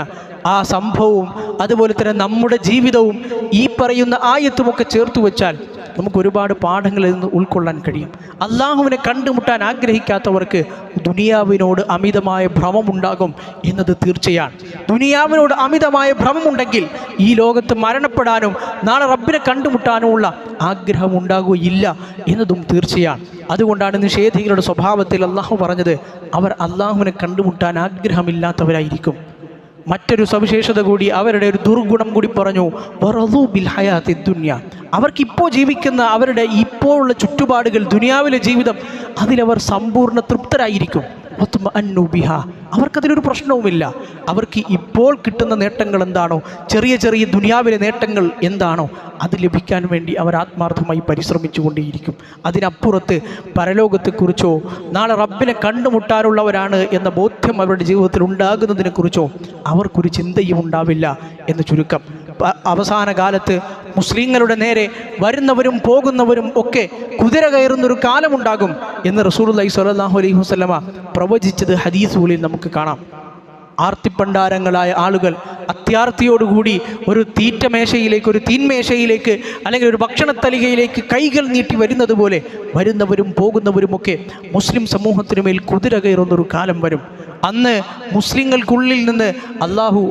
ആ സംഭവവും അതുപോലെ തന്നെ നമ്മുടെ ജീവിതവും ഈ പറയുന്ന ആയത്തുമൊക്കെ ചേർത്ത് വെച്ചാൽ നമുക്ക് ഒരുപാട് പാഠങ്ങളിൽ നിന്ന് ഉൾക്കൊള്ളാൻ കഴിയും. അള്ളാഹുവിനെ കണ്ടുമുട്ടാൻ ആഗ്രഹിക്കാത്തവർക്ക് ദുനിയാവിനോട് അമിതമായ ഭ്രമമുണ്ടാകും എന്നത് തീർച്ചയാണ്. ദുനിയാവിനോട് അമിതമായ ഭ്രമമുണ്ടെങ്കിൽ ഈ ലോകത്ത് മരണപ്പെടാനും നാളെ റബ്ബിനെ കണ്ടുമുട്ടാനുമുള്ള ആഗ്രഹം ഉണ്ടാകുകയില്ല എന്നതും തീർച്ചയാണ്. അതുകൊണ്ടാണ് നിഷേധികളുടെ സ്വഭാവത്തിൽ അള്ളാഹു പറഞ്ഞത് അവർ അള്ളാഹുവിനെ കണ്ടുമുട്ടാൻ ആഗ്രഹമില്ലാത്തവരായിരിക്കും. മറ്റൊരു സവിശേഷത കൂടി, അവരുടെ ഒരു ദുർഗുണം കൂടി പറഞ്ഞു, വറദൂ ബിൽ ഹയാത്തി ദുനിയ, അവർക്കിപ്പോൾ ജീവിക്കുന്ന അവരുടെ ഇപ്പോഴുള്ള ചുറ്റുപാടുകൾ, ദുനിയാവിലെ ജീവിതം, അതിലവർ സമ്പൂർണ്ണ തൃപ്തരായിരിക്കും. വത്മഅന്നു ബിഹാ, അവർക്കതിലൊരു പ്രശ്നവുമില്ല. അവർക്ക് ഇപ്പോൾ കിട്ടുന്ന നേട്ടങ്ങൾ എന്താണോ, ചെറിയ ചെറിയ ദുനിയാവിലെ നേട്ടങ്ങൾ എന്താണോ, അത് ലഭിക്കാൻ വേണ്ടി അവർ ആത്മാർത്ഥമായി പരിശ്രമിച്ചു കൊണ്ടേയിരിക്കും. അതിനപ്പുറത്ത് പരലോകത്തെക്കുറിച്ചോ നാളെ റബ്ബിനെ കണ്ടുമുട്ടാനുള്ളവരാണ് എന്ന ബോധ്യം അവരുടെ ജീവിതത്തിൽ ഉണ്ടാകുന്നതിനെക്കുറിച്ചോ അവർക്കൊരു ചിന്തയും ഉണ്ടാവില്ല എന്ന് ചുരുക്കം. അവസാന കാലത്ത് മുസ്ലിങ്ങളുടെ നേരെ വരുന്നവരും പോകുന്നവരും ഒക്കെ കുതിര കയറുന്നൊരു കാലമുണ്ടാകും എന്ന് റസൂലുള്ളാഹി സ്വല്ലല്ലാഹു അലൈഹി വസല്ലമ പ്രവചിച്ചത് ഹദീസുകളിൽ നമുക്ക് കാണാം. ആർത്തിപ്പണ്ടാരങ്ങളായ ആളുകൾ അത്യാർത്തിയോടുകൂടി ഒരു തീറ്റമേശയിലേക്ക്, ഒരു തീന്മേശയിലേക്ക് അല്ലെങ്കിൽ ഒരു ഭക്ഷണത്തലികയിലേക്ക് കൈകൾ നീട്ടി വരുന്നത് പോലെ വരുന്നവരും പോകുന്നവരുമൊക്കെ മുസ്ലിം സമൂഹത്തിനു മേൽ കുതിര കയറുന്നൊരു കാലം വരും. അന്ന് മുസ്ലിങ്ങൾക്കുള്ളിൽ നിന്ന് അള്ളാഹു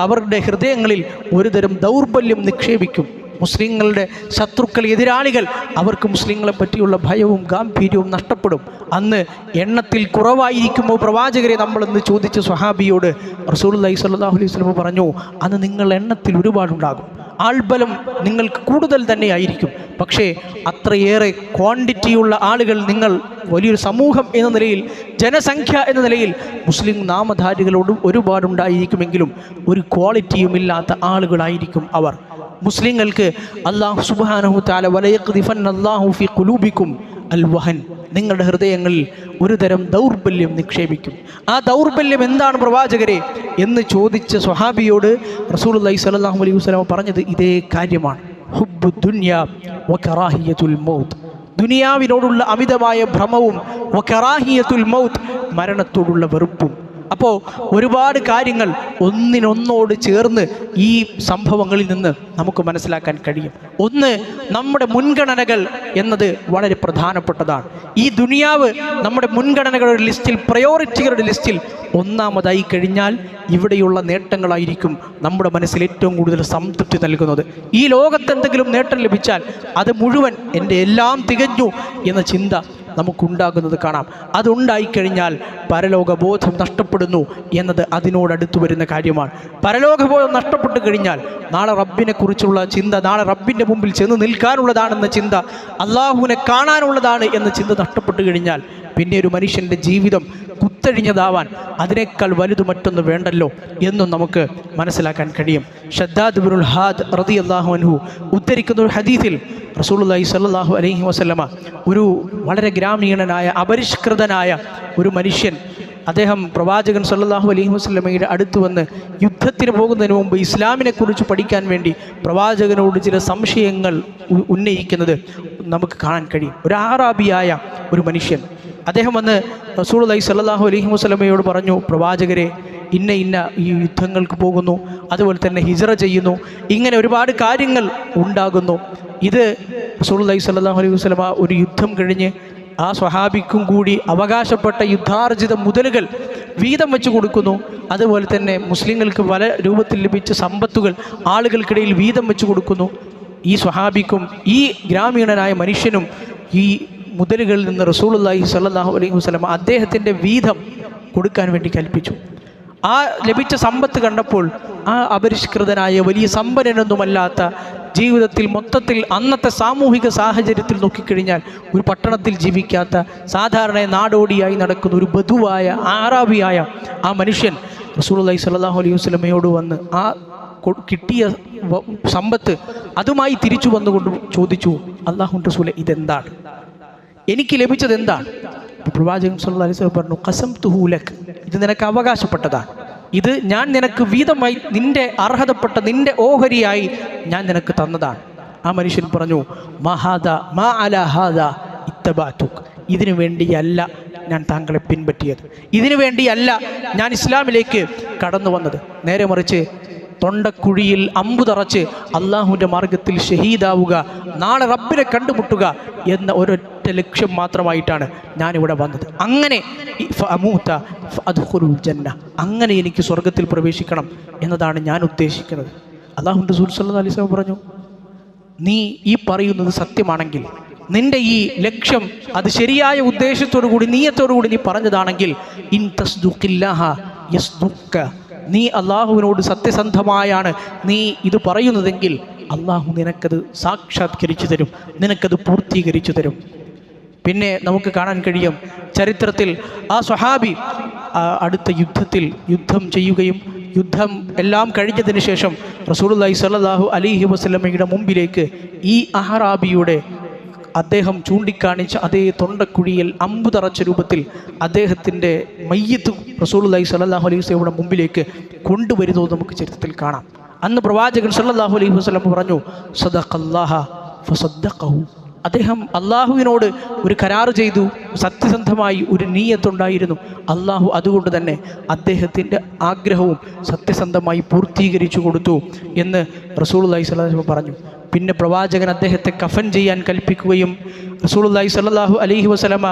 അവരുടെ ഹൃദയങ്ങളിൽ ഒരുതരം ദൗർബല്യം നിക്ഷേപിക്കും. മുസ്ലിങ്ങളുടെ ശത്രുക്കൾ, എതിരാളികൾ, അവർക്ക് മുസ്ലിങ്ങളെ പറ്റിയുള്ള ഭയവും ഗാംഭീര്യവും നഷ്ടപ്പെടും. അന്ന് എണ്ണത്തിൽ കുറവായിരിക്കുമോ പ്രവാചകരെ നമ്മളെന്ന് ചോദിച്ച സ്വഹാബിയോട് റസൂലുള്ളാഹി സ്വല്ലല്ലാഹു അലൈഹി വസല്ലം പറഞ്ഞു, അന്ന് നിങ്ങൾ എണ്ണത്തിൽ ഒരുപാടുണ്ടാകും, ആൾബലം നിങ്ങൾക്ക് കൂടുതൽ തന്നെയായിരിക്കും. പക്ഷേ അത്രയേറെ ക്വാണ്ടിറ്റിയുള്ള ആളുകൾ, നിങ്ങൾ വലിയൊരു സമൂഹം എന്ന നിലയിൽ, ജനസംഖ്യ എന്ന നിലയിൽ മുസ്ലിം നാമധാരികളോട് ഒരുപാടുണ്ടായിരിക്കുമെങ്കിലും ഒരു ക്വാളിറ്റിയുമില്ലാത്ത ആളുകളായിരിക്കും അവർ. മുസ്ലിങ്ങൾക്ക് അല്ലാഹു സുബ്ഹാനഹു തആല വലയഖ്ദിഫന്നല്ലാഹു ഫീ ഖുലൂബിക്കും അൽ വഹൻ, നിങ്ങളുടെ ഹൃദയങ്ങളിൽ ഒരു തരം ദൗർബല്യം നിക്ഷേപിക്കും. ആ ദൗർബല്യം എന്താണ് പ്രവാചകരെ എന്ന് ചോദിച്ച സ്വഹാബിയോട് റസൂലുള്ളാഹി സ്വല്ലല്ലാഹു അലൈഹി വസല്ലം പറഞ്ഞത് ഇതേ കാര്യമാണ്. ഹുബ്ബു ദുനിയ വകറാഹിയത്തുൽ മൗത്ത്. ദുനിയാവിനോടുള്ള അമിതമായ ഭ്രമവും വകറാഹിയത്തുൽ മൗത്ത്, മരണത്തോടുള്ള വെറുപ്പും. അപ്പോൾ ഒരുപാട് കാര്യങ്ങൾ ഒന്നിനൊന്നോട് ചേർന്ന് ഈ സംഭവങ്ങളിൽ നിന്ന് നമുക്ക് മനസ്സിലാക്കാൻ കഴിയും. ഒന്ന്, നമ്മുടെ മുൻഗണനകൾ എന്നത് വളരെ പ്രധാനപ്പെട്ടതാണ്. ഈ ദുനിയാവ് നമ്മുടെ മുൻഗണനകളുടെ ലിസ്റ്റിൽ, പ്രയോറിറ്റികളുടെ ലിസ്റ്റിൽ ഒന്നാമതായി കഴിഞ്ഞാൽ ഇവിടെയുള്ള നേട്ടങ്ങളായിരിക്കും നമ്മുടെ മനസ്സിൽ ഏറ്റവും കൂടുതൽ സംതൃപ്തി നൽകുന്നത്. ഈ ലോകത്ത് എന്തെങ്കിലും നേട്ടം ലഭിച്ചാൽ അത് മുഴുവൻ എൻ്റെ എല്ലാം തികഞ്ഞു എന്ന ചിന്ത നമുക്കുണ്ടാകുന്നത് കാണാം. അതുണ്ടായിക്കഴിഞ്ഞാൽ പരലോകബോധം നഷ്ടപ്പെടുന്നു എന്നത് അതിനോടടുത്തു വരുന്ന കാര്യമാണ്. പരലോകബോധം നഷ്ടപ്പെട്ടു കഴിഞ്ഞാൽ നാളെ റബ്ബിനെ കുറിച്ചുള്ള ചിന്ത, നാളെ റബ്ബിൻ്റെ മുമ്പിൽ ചെന്ന് നിൽക്കാനുള്ളതാണെന്ന ചിന്ത, അള്ളാഹുവിനെ കാണാനുള്ളതാണ് എന്ന ചിന്ത നഷ്ടപ്പെട്ടു കഴിഞ്ഞാൽ പിന്നെ ഒരു മനുഷ്യൻ്റെ ജീവിതം കുത്തഴിഞ്ഞതാവാൻ അതിനേക്കാൾ വലുത് മറ്റൊന്ന് വേണ്ടല്ലോ എന്നും നമുക്ക് മനസ്സിലാക്കാൻ കഴിയും. ഷദ്ദാദ് ഇബ്നുൽ ഹാദ് റളിയല്ലാഹു അൻഹു ഉദ്ധരിക്കുന്ന ഒരു ഹദീസിൽ റസൂലുള്ളാഹി സ്വല്ലല്ലാഹു അലൈഹി വസല്ലമ ഒരു വളരെ ഗ്രാമീണനായ അപരിഷ്കൃതനായ ഒരു മനുഷ്യൻ, അദ്ദേഹം പ്രവാചകൻ സല്ലല്ലാഹു അലൈഹി വസല്ലമയുടെ അടുത്ത് വന്ന് യുദ്ധത്തിന് പോകുന്നതിന് മുമ്പ് ഇസ്ലാമിനെക്കുറിച്ച് പഠിക്കാൻ വേണ്ടി പ്രവാചകനോട് ചില സംശയങ്ങൾ ഉന്നയിക്കുന്നത് നമുക്ക് കാണാൻ കഴിയും. ഒരു അറാബിയായ ഒരു മനുഷ്യൻ, അദ്ദേഹം വന്ന് റസൂലുള്ളാഹി സ്വല്ലല്ലാഹു അലൈഹി വസല്ലമയോട് പറഞ്ഞു, പ്രവാചകരെ, ഇന്ന ഈ യുദ്ധങ്ങൾക്ക് പോകുന്നു, അതുപോലെ തന്നെ ഹിജ്റ ചെയ്യുന്നു, ഇങ്ങനെ ഒരുപാട് കാര്യങ്ങൾ ഉണ്ടാകുന്നു. ഇത് റസൂലുള്ളാഹി സ്വല്ലല്ലാഹു അലൈഹി വസല്ലമ ഒരു യുദ്ധം കഴിഞ്ഞ് ആ സ്വഹാബിക്കും കൂടി അവകാശപ്പെട്ട യുദ്ധാർജിത മുതലുകൾ വീതം വെച്ച് കൊടുക്കുന്നു. അതുപോലെ തന്നെ മുസ്ലിങ്ങൾക്ക് പല രൂപത്തിൽ ലഭിച്ച സമ്പത്തുകൾ ആളുകൾക്കിടയിൽ വീതം വെച്ച് കൊടുക്കുന്നു. ഈ സ്വഹാബിക്കും ഈ ഗ്രാമീണനായ മനുഷ്യനും ഈ മുതലുകളിൽ നിന്ന് റസൂലുള്ളാഹി സ്വല്ലല്ലാഹു അലൈഹി വസല്ലം അദ്ദേഹത്തിൻ്റെ വീതം കൊടുക്കാൻ വേണ്ടി കൽപ്പിച്ചു. ആ ലഭിച്ച സമ്പത്ത് കണ്ടപ്പോൾ ആ അപരിഷ്കൃതനായ വലിയ സമ്പന്നനൊന്നുമല്ലാത്ത, ജീവിതത്തിൽ മൊത്തത്തിൽ അന്നത്തെ സാമൂഹിക സാഹചര്യത്തിൽ നോക്കിക്കഴിഞ്ഞാൽ ഒരു പട്ടണത്തിൽ ജീവിക്കാത്ത, സാധാരണ നാടോടിയായി നടക്കുന്ന ഒരു ബധുവായ അറാബിയായ ആ മനുഷ്യൻ റസൂലുള്ളാഹി സ്വല്ലല്ലാഹു അലൈഹി വസല്ലമയോട് വന്ന് ആ കിട്ടിയ സമ്പത്ത് അതുമായി തിരിച്ചു വന്നുകൊണ്ട് ചോദിച്ചു, അല്ലാഹുവിൻ്റെ റസൂലേ, ഇതെന്താണ്, എനിക്ക് ലഭിച്ചത് എന്താണ്? പ്രവാചകൻ സല്ലല്ലാഹു അലൈഹി വസല്ലം പറഞ്ഞു, ഖസംതുഹു ലക്, ഇത് നിനക്ക് അവകാശപ്പെട്ടതാണ്, ഇത് ഞാൻ നിനക്ക് വീതമായി, നിന്റെ അർഹതപ്പെട്ട, നിന്റെ ഓഹരിയായി ഞാൻ നിനക്ക് തന്നതാണ്. ആ മനുഷ്യൻ പറഞ്ഞു, മാ അലാ ഹാദാ ഇത്തബഅതുക്, ഇതിനു വേണ്ടിയല്ല ഞാൻ താങ്കളെ പിൻപറ്റിയത്, ഇതിനു വേണ്ടിയല്ല ഞാൻ ഇസ്ലാമിലേക്ക് കടന്നു വന്നത്. നേരെ മറിച്ച് തൊണ്ടക്കുഴിയിൽ അമ്പു തറച്ച് അള്ളാഹുവിൻ്റെ മാർഗത്തിൽ ഷഹീദാവുക, നാളെ റബ്ബിനെ കണ്ടുമുട്ടുക എന്ന ഒരൊറ്റ ലക്ഷ്യം മാത്രമായിട്ടാണ് ഞാനിവിടെ വന്നത്. അങ്ങനെ അങ്ങനെ എനിക്ക് സ്വർഗത്തിൽ പ്രവേശിക്കണം എന്നതാണ് ഞാൻ ഉദ്ദേശിക്കുന്നത്. അല്ലാഹുവിൻ്റെ റസൂൽ സല്ലല്ലാഹു അലൈഹി വസല്ലം പറഞ്ഞു, നീ ഈ പറയുന്നത് സത്യമാണെങ്കിൽ, നിന്റെ ഈ ലക്ഷ്യം അത് ശരിയായ ഉദ്ദേശത്തോടു കൂടി, നീയത്തോടു കൂടി നീ പറഞ്ഞതാണെങ്കിൽ, ഇൻ തസ്ദുഖില്ലാഹ യസ്ദുഖ്ക, നീ അള്ളാഹുവിനോട് സത്യസന്ധമായാണ് നീ ഇത് പറയുന്നതെങ്കിൽ അള്ളാഹു നിനക്കത് സാക്ഷാത്കരിച്ചു തരും, നിനക്കത് പൂർത്തീകരിച്ചു തരും. പിന്നെ നമുക്ക് കാണാൻ കഴിയും ചരിത്രത്തിൽ ആ സ്വഹാബി അടുത്ത യുദ്ധം ചെയ്യുകയും യുദ്ധം എല്ലാം കഴിഞ്ഞതിന് ശേഷം റസൂലുള്ളാഹി സ്വല്ലല്ലാഹു അലൈഹി വസല്ലമയുടെ മുമ്പിലേക്ക് ഈ അഹ്റാബിയുടെ അദ്ദേഹം ചൂണ്ടിക്കാണിച്ച അതേ തൊണ്ടക്കുഴിയിൽ അമ്പു തറച്ച രൂപത്തിൽ അദ്ദേഹത്തിൻ്റെ മയ്യിത്ത് റസൂലുള്ളാഹി സ്വല്ലല്ലാഹു അലൈഹി വസല്ലമയുടെ മുമ്പിലേക്ക് കൊണ്ടുവരുന്നത് നമുക്ക് ചരിത്രത്തിൽ കാണാം. അന്ന് പ്രവാചകൻ സ്വല്ലല്ലാഹു അലൈഹി വസല്ലം പറഞ്ഞു, സദഖല്ലാഹ ഫസദ്ദഖഹു, അദ്ദേഹം അള്ളാഹുവിനോട് ഒരു കരാർ ചെയ്തു, സത്യസന്ധമായി ഒരു നീയത്തുണ്ടായിരുന്നു. അള്ളാഹു അതുകൊണ്ട് തന്നെ അദ്ദേഹത്തിൻ്റെ ആഗ്രഹവും സത്യസന്ധമായി പൂർത്തീകരിച്ചു കൊടുത്തു എന്ന് റസൂലുള്ളാഹി സ്വല്ലല്ലാഹു അലൈഹി വസല്ലം പറഞ്ഞു. പിന്നെ പ്രവാചകൻ അദ്ദേഹത്തെ കഫൻ ചെയ്യാൻ കൽപ്പിക്കുകയും റസൂലുള്ളാഹി സ്വല്ലല്ലാഹു അലൈഹി വസല്ലമ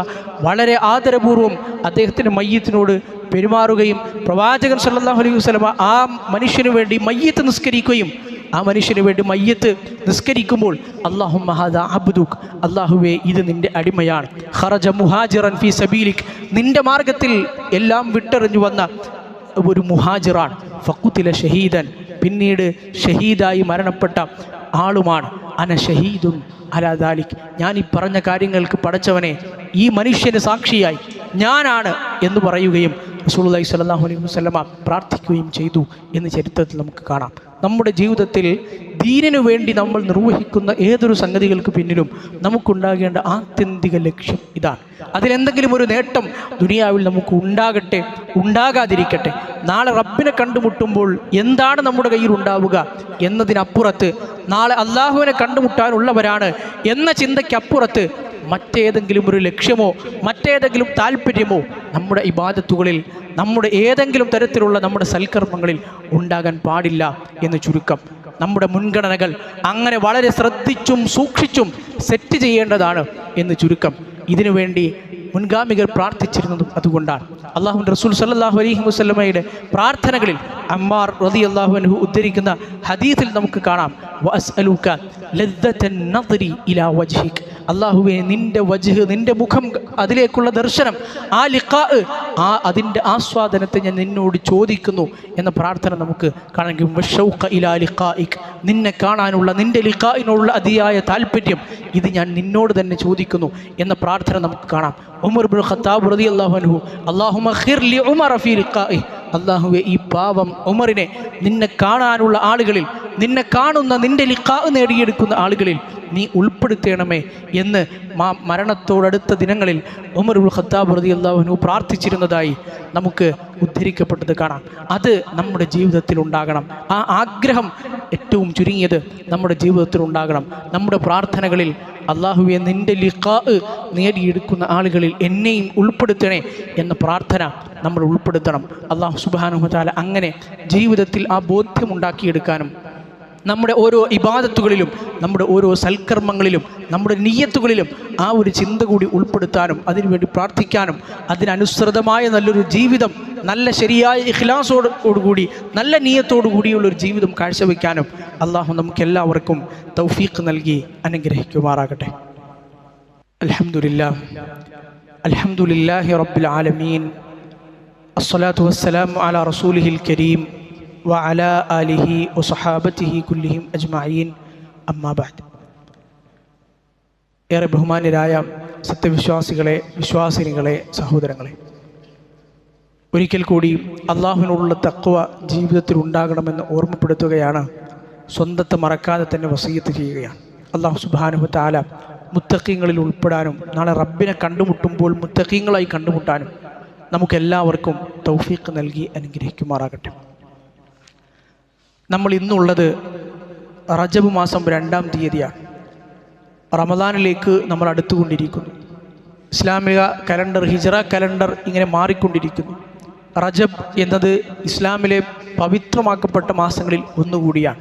വളരെ ആദരപൂർവ്വം അദ്ദേഹത്തിൻ്റെ മയ്യിത്തിനോട് പെരുമാറുകയും പ്രവാചകൻ സ്വല്ലല്ലാഹു അലൈഹി വസല്ലമ ആ മനുഷ്യന് വേണ്ടി മയ്യിത്ത് നിസ്കരിക്കുകയും ആ മനുഷ്യന് വേണ്ടി മയ്യത്ത് നിസ്കരിക്കുമ്പോൾ അല്ലാഹുമ്മ ഹാദാ അബ്ദുക്, അല്ലാഹുവേ ഇത് നിൻ്റെ അടിമയാണ്, ഖറജ മുഹാജിറൻ ഫീ സബീലിക്, നിൻ്റെ മാർഗത്തിൽ എല്ലാം വിട്ടെറിഞ്ഞു വന്ന ഒരു മുഹാജിറാണ്, ഫഖുതില ഷഹീദൻ, പിന്നീട് ഷഹീദായി മരണപ്പെട്ട ആളുമാണ്, അന ഷഹീദുൻ അലാ ദാലിക്, ഞാൻ ഈ പറഞ്ഞ കാര്യങ്ങൾക്ക് പടച്ചവനെ ഈ മനുഷ്യന് സാക്ഷിയായി ഞാനാണ് എന്ന് പറയുകയും റസൂലുള്ളാഹി സ്വല്ലല്ലാഹു അലൈഹി വസല്ലമ പ്രാർത്ഥിക്കുകയും ചെയ്തു എന്ന് ചരിത്രത്തിൽ നമുക്ക് കാണാം. നമ്മുടെ ജീവിതത്തിൽ ദീനിനു വേണ്ടി നമ്മൾ നിർവഹിക്കുന്ന ഏതൊരു സംഗതികൾക്ക് പിന്നിലും നമുക്കുണ്ടാകേണ്ട ആത്യന്തിക ലക്ഷ്യം ഇതാണ്. അതിലെന്തെങ്കിലും ഒരു നേട്ടം ദുനിയാവിൽ നമുക്ക് ഉണ്ടാകട്ടെ, ഉണ്ടാകാതിരിക്കട്ടെ, നാളെ റബ്ബിനെ കണ്ടുമുട്ടുമ്പോൾ എന്താണ് നമ്മുടെ കയ്യിൽ ഉണ്ടാവുക എന്നതിനപ്പുറത്ത്, നാളെ അള്ളാഹുവിനെ കണ്ടുമുട്ടാനുള്ളവരാണ് എന്ന ചിന്തയ്ക്കപ്പുറത്ത് മറ്റേതെങ്കിലും ഒരു ലക്ഷ്യമോ മറ്റേതെങ്കിലും താല്പര്യമോ നമ്മുടെ ഇബാദത്തുകളിൽ, നമ്മുടെ ഏതെങ്കിലും തരത്തിലുള്ള നമ്മുടെ സൽക്കർമ്മങ്ങളിൽ ഉണ്ടാകാൻ പാടില്ല എന്ന് ചുരുക്കം. നമ്മുടെ മുൻഗണനകൾ അങ്ങനെ വളരെ ശ്രദ്ധിച്ചും സൂക്ഷിച്ചും സെറ്റ് ചെയ്യേണ്ടതാണ് എന്ന് ചുരുക്കം. ഇതിനുവേണ്ടി മുൻഗാമികൾ പ്രാർത്ഥിച്ചിരുന്നതും അതുകൊണ്ടാണ്. അല്ലാഹുവിൻ്റെ റസൂൽ സല്ലല്ലാഹു അലൈഹി വസല്ലമയുടെ പ്രാർത്ഥനകളിൽ അമ്മാർ റളിയല്ലാഹു അൻഹു ഉദ്ധരിക്കുന്ന ഹദീസിൽ നമുക്ക് കാണാം, വഅസ്അലുക ലദ്ദതൻ നദ്രി ഇലാ വജ്ഹിക്, അല്ലാഹുവേ നിൻ്റെ വജ്ഹ്, നിൻ്റെ മുഖം, അതിലേക്കുള്ള ദർശനം, ആ ലിഖാ, അതിൻ്റെ ആസ്വാദനത്തെ ഞാൻ നിന്നോട് ചോദിക്കുന്നു എന്ന പ്രാർത്ഥന നമുക്ക് കാണാൻ കഴിയും. വശൗഖ ഇലാ ലിഖാഇക്, നിന്നെ കാണാനുള്ള, നിൻ്റെ ലിഖാഇനുള്ള അതിയായ താല്പര്യം, ഇത് ഞാൻ നിന്നോട് തന്നെ ചോദിക്കുന്നു എന്ന പ്രാർത്ഥന നമുക്ക് കാണാം. ഉമർ ഇബ്നുൽ ഖത്താബ് റളിയല്ലാഹു അൻഹു, അല്ലാഹുമ്മ ഖിർ ലി ഉമറ ഫീ ലിഖാഇ, അല്ലാഹുവേ ഈ പാവം ഉമറിനെ നിന്നെ കാണാനുള്ള ആളുകളിൽ, നിന്നെ കാണുന്ന, നിൻ്റെ ലിഖാ നേടിയെടുക്കുന്ന ആളുകളിൽ നീ ഉൾപ്പെടുത്തണമേ എന്ന് മരണത്തോടടുത്ത ദിനങ്ങളിൽ ഉമർ ഇബ്നുൽ ഖത്താബ് റളിയല്ലാഹു അൻഹു പ്രാർത്ഥിച്ചിരുന്നതായി നമുക്ക് ഉദ്ധരിക്കപ്പെട്ടത് കാണാം. അത് നമ്മുടെ ജീവിതത്തിൽ ഉണ്ടാകണം. ആ ആഗ്രഹം ഏറ്റവും ചുരുങ്ങിയത് നമ്മുടെ ജീവിതത്തിൽ ഉണ്ടാകണം. നമ്മുടെ പ്രാർത്ഥനകളിൽ അല്ലാഹുവേ നിൻ്റെ ലിഖാ നേടിയെടുക്കുന്ന ആളുകളിൽ എന്നെയും ഉൾപ്പെടുത്തണേ എന്ന പ്രാർത്ഥന നമ്മൾ ഉൾപ്പെടുത്തണം. അല്ലാഹു സുബ്ഹാനഹു വ തആല അങ്ങനെ ജീവിതത്തിൽ ആ ബോധ്യമുണ്ടാക്കിയെടുക്കാനും നമ്മുടെ ഓരോ ഇബാദത്തുകളിലും, നമ്മുടെ ഓരോ സൽക്കർമ്മങ്ങളിലും, നമ്മുടെ നിയ്യത്തുകളിലും ആ ഒരു ചിന്ത കൂടി ഉൾപ്പെടുത്താനും അതിനുവേണ്ടി പ്രാർത്ഥിക്കാനും അതിനനുസൃതമായ നല്ലൊരു ജീവിതം, നല്ല ശരിയായ ഇഖ്ലാസോടുകൂടി, നല്ല നിയ്യത്തോടു കൂടിയുള്ളൊരു ജീവിതം കാഴ്ചവെക്കാനും അല്ലാഹു നമുക്കെല്ലാവർക്കും തൗഫീഖ് നൽകി അനുഗ്രഹിക്കുമാറാകട്ടെ. അൽഹംദുലില്ലാഹ്, അൽഹംദുലില്ലാഹി റബ്ബിൽ ആലമീൻ, അസ്സലാത്തു വസ്സലാമു അലാ റസൂലിഹിൽ കരീം വഅലാ ആലിഹി വസഹാബത്തിഹി കുല്ലിഹിം അജ്മഈൻ, അമ്മാ ബഅദ്. ഏറെ ബഹുമാന്യരായ സത്യവിശ്വാസികളെ, വിശ്വാസിനികളെ, സഹോദരങ്ങളെ, ഒരിക്കൽ കൂടി അള്ളാഹുവിനോടുള്ള തഖ്വ ജീവിതത്തിൽ ഉണ്ടാകണമെന്ന് ഓർമ്മപ്പെടുത്തുകയാണ്. സ്വന്തത്തെ മറക്കാതെ തന്നെ വസിയ്യത്ത് ചെയ്യുകയാണ്. അല്ലാഹു സുബ്ഹാനഹു വ തആല മുത്തഖീങ്ങളിൽ ഉൾപ്പെടാനും നാളെ റബ്ബിനെ കണ്ടുമുട്ടുമ്പോൾ മുത്തഖീങ്ങളായി കണ്ടുമുട്ടാനും നമുക്കെല്ലാവർക്കും തൗഫീഖ് നൽകി അനുഗ്രഹിക്കുമാറാകട്ടെ. നമ്മൾ ഇന്നുള്ളത് റജബ് മാസം 2-ാം തീയതിയാണ്. റമദാനിലേക്ക് നമ്മൾ അടുത്തുകൊണ്ടിരിക്കുന്നു. ഇസ്ലാമിക കലണ്ടർ, ഹിജ്റ കലണ്ടർ ഇങ്ങനെ മാറിക്കൊണ്ടിരിക്കുന്നു. റജബ് എന്നത് ഇസ്ലാമിലെ പവിത്രമാക്കപ്പെട്ട മാസങ്ങളിൽ ഒന്നുകൂടിയാണ്.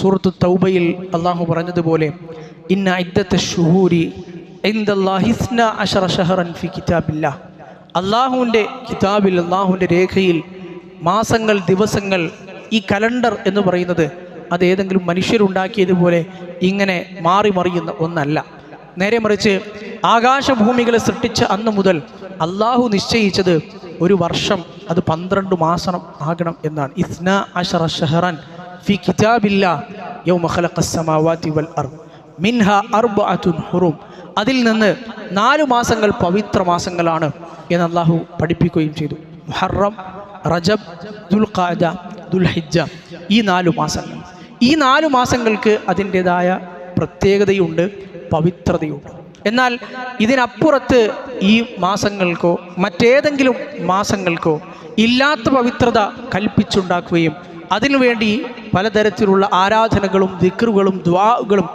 സൂറത്തു തൗബയിൽ അള്ളാഹു പറഞ്ഞതുപോലെ, ഇന്ന ഇദ്ദത്തശ് ശുഹൂരി ഇൻദല്ലാഹി 12 ശഹറൻ ഫി കിതാബില്ലാഹ്, അള്ളാഹുവിൻ്റെ കിതാബിൽ, അള്ളാഹുവിൻ്റെ രേഖയിൽ മാസങ്ങൾ, ദിവസങ്ങൾ, ഈ കലണ്ടർ എന്ന് പറയുന്നത് അത് ഏതെങ്കിലും മനുഷ്യരുണ്ടാക്കിയതുപോലെ ഇങ്ങനെ മാറി മറിയുന്ന ഒന്നല്ല. നേരെ മറിച്ച് ആകാശഭൂമികളെ സൃഷ്ടിച്ച അന്ന് മുതൽ അള്ളാഹു നിശ്ചയിച്ചത് ഒരു വർഷം അത് 12 മാസം ആകണം എന്നാണ്. 12 ശഹറൻ ഫി കിതാബില്ലാഹ് യൗമ ഖലഖസ് സമാവാതി വൽ അർദ് മിൻഹാ അർബഅത്തുൻ ഹുറും, അതിൽ നിന്ന് 4 മാസങ്ങൾ പവിത്ര മാസങ്ങളാണ് എന്ന് അള്ളാഹു പഠിപ്പിക്കുകയും ചെയ്തു. മുഹറം, റജബ്, ദുൽഖഅദ, ദുൽഹിജ്ജ, ഈ 4 മാസങ്ങൾ. ഈ 4 മാസങ്ങൾക്ക് അതിൻ്റെതായ പ്രത്യേകതയുണ്ട്, പവിത്രതയുണ്ട്. എന്നാൽ ഇതിനപ്പുറത്ത് ഈ മാസങ്ങൾക്കോ മറ്റേതെങ്കിലും മാസങ്ങൾക്കോ ഇല്ലാത്ത പവിത്രത കൽപ്പിച്ചുണ്ടാക്കുകയും അതിനുവേണ്ടി പലതരത്തിലുള്ള ആരാധനകളും ദിക്റുകളും ദുആകളും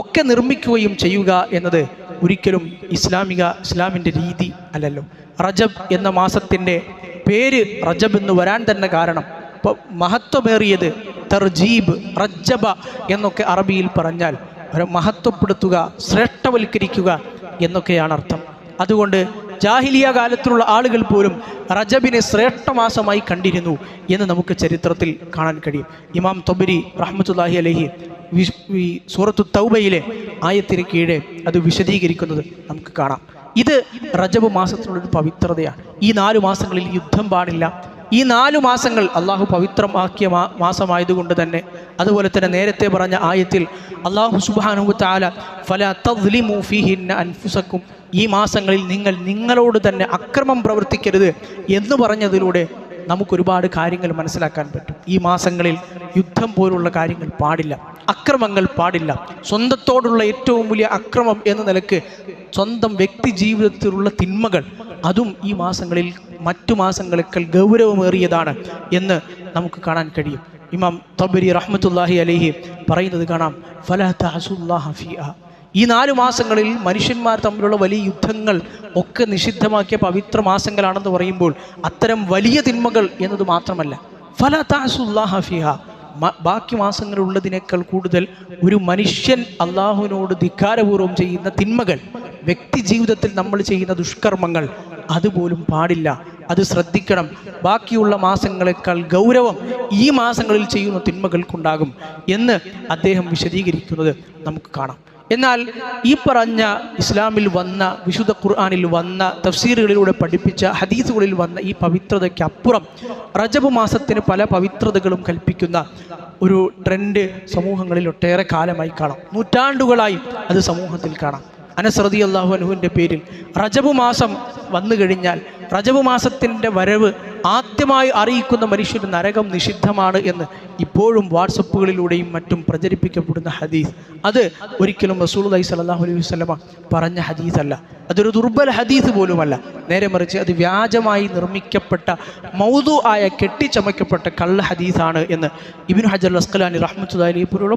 ഒക്കെ നിർമ്മിക്കുകയും ചെയ്യുക എന്നത് ഒരിക്കലും ഇസ്ലാമിൻ്റെ രീതി അല്ലല്ലോ. റജബ് എന്ന മാസത്തിൻ്റെ പേര് റജബ് എന്ന് വരാൻ തന്നെ കാരണം മഹത്വമേറിയത്, തർജീബ്, റജ്ജബ എന്നൊക്കെ അറബിയിൽ പറഞ്ഞാൽ മഹത്വപ്പെടുത്തുക, ശ്രേഷ്ഠവൽക്കരിക്കുക എന്നൊക്കെയാണ് അർത്ഥം. അതുകൊണ്ട് ജാഹിലിയ കാലത്തുള്ള ആളുകൾ പോലും റജബിനെ ശ്രേഷ്ഠമാസമായി കണ്ടിരുന്നു എന്ന് നമുക്ക് ചരിത്രത്തിൽ കാണാൻ കഴിയും. ഇമാം തൊബരി റഹ്മത്തുള്ളാഹി അലൈഹി ഈ സൂറത്തു തൗബയിലെ ആയത്തിന് കീഴെ അത് വിശദീകരിക്കുന്നത് നമുക്ക് കാണാം. ഇത് റജബ് മാസത്തിനുള്ളൊരു പവിത്രതയാണ്. ഈ 4 മാസങ്ങളിൽ യുദ്ധം പാടില്ല. ഈ 4 മാസങ്ങൾ അള്ളാഹു പവിത്രമാക്കിയ മാസമായതുകൊണ്ട് തന്നെ, അതുപോലെ തന്നെ നേരത്തെ പറഞ്ഞ ആയത്തിൽ അള്ളാഹു സുബ്ഹാനഹു വ തആല ഫലാ തദ്ലിമു ഫീഹിന്ന അൻഫുസക്കും, ഈ മാസങ്ങളിൽ നിങ്ങൾ നിങ്ങളോട് തന്നെ അക്രമം പ്രവർത്തിക്കരുത് എന്ന് പറഞ്ഞതിലൂടെ നമുക്കൊരുപാട് കാര്യങ്ങൾ മനസ്സിലാക്കാൻ പറ്റും. ഈ മാസങ്ങളിൽ യുദ്ധം പോലുള്ള കാര്യങ്ങൾ പാടില്ല, അക്രമങ്ങൾ പാടില്ല. സ്വന്തത്തോടുള്ള ഏറ്റവും വലിയ അക്രമം എന്ന നിലക്ക് സ്വന്തം വ്യക്തി ജീവിതത്തിലുള്ള തിന്മകൾ, അതും ഈ മാസങ്ങളിൽ മറ്റു മാസങ്ങളേക്കാൾ ഗൗരവമേറിയതാണ് എന്ന് നമുക്ക് കാണാൻ കഴിയും. ഇമാം തബരി റഹ്മത്തുള്ളാഹി അലൈഹി പറയുന്നത് കാണാം, ഫലാ തഅസുല്ലാഹ ഫീഹാ. ഈ 4 മാസങ്ങളിൽ മനുഷ്യന്മാർ തമ്മിലുള്ള വലിയ യുദ്ധങ്ങൾ ഒക്കെ നിഷിദ്ധമാക്കിയ പവിത്ര മാസങ്ങളാണെന്ന് പറയുമ്പോൾ അത്തരം വലിയ തിന്മകൾ എന്നത് മാത്രമല്ല, ഫലാ തഅസുല്ലാഹ ഫീഹാ, ബാക്കി മാസങ്ങളുള്ളതിനേക്കാൾ കൂടുതൽ ഒരു മനുഷ്യൻ അള്ളാഹുവിനോട് ധിക്കാരപൂർവ്വം ചെയ്യുന്ന തിന്മകൾ, വ്യക്തി ജീവിതത്തിൽ നമ്മൾ ചെയ്യുന്ന ദുഷ്കർമ്മങ്ങൾ, അതുപോലും പാടില്ല. അത് ശ്രദ്ധിക്കണം. ബാക്കിയുള്ള മാസങ്ങളെക്കാൾ ഗൗരവം ഈ മാസങ്ങളിൽ ചെയ്യുന്ന തിന്മകൾക്കുണ്ടാകും എന്ന് അദ്ദേഹം വിശദീകരിക്കുന്നത് നമുക്ക് കാണാം. എന്നാൽ ഈ പറഞ്ഞ ഇസ്ലാമിൽ വന്ന, വിശുദ്ധ ഖുർആനിൽ വന്ന, തഫ്സീറുകളിലൂടെ പഠിപ്പിച്ച, ഹദീസുകളിൽ വന്ന ഈ പവിത്രതയ്ക്ക് അപ്പുറം റജബ് മാസത്തിന് പല പവിത്രതകളും കൽപ്പിക്കുന്ന ഒരു ട്രെൻഡ് സമൂഹങ്ങളിൽ ഒട്ടേറെ കാലമായി കാണാം. നൂറ്റാണ്ടുകളായി അത് സമൂഹത്തിൽ കാണാം. അനസ് റളിയല്ലാഹു അൻഹുവിൻ്റെ പേരിൽ റജബ് മാസം വന്നു കഴിഞ്ഞാൽ, റജബ് മാസത്തിൻ്റെ വരവ് ആദ്യമായി അറിയിക്കുന്ന മനുഷ്യന് നരകം നിഷിദ്ധമാണ് എന്ന് ഇപ്പോഴും വാട്സപ്പുകളിലൂടെയും മറ്റും പ്രചരിപ്പിക്കപ്പെടുന്ന ഹദീസ്, അത് ഒരിക്കലും റസൂലുള്ളാഹി സ്വല്ലല്ലാഹു അലൈഹി വസല്ലമ പറഞ്ഞ ഹദീസല്ല. അതൊരു ദുർബല ഹദീസ് പോലുമല്ല. നേരെ മറിച്ച് അത് വ്യാജമായി നിർമ്മിക്കപ്പെട്ട, മൗദൂ ആയ, കെട്ടിച്ചമയ്ക്കപ്പെട്ട കള്ള ഹദീസാണ് എന്ന് ഇബ്നു ഹജർ അസ്ഖലാനി റഹ്മത്തുള്ളാഹി അലൈഹി പോലുള്ള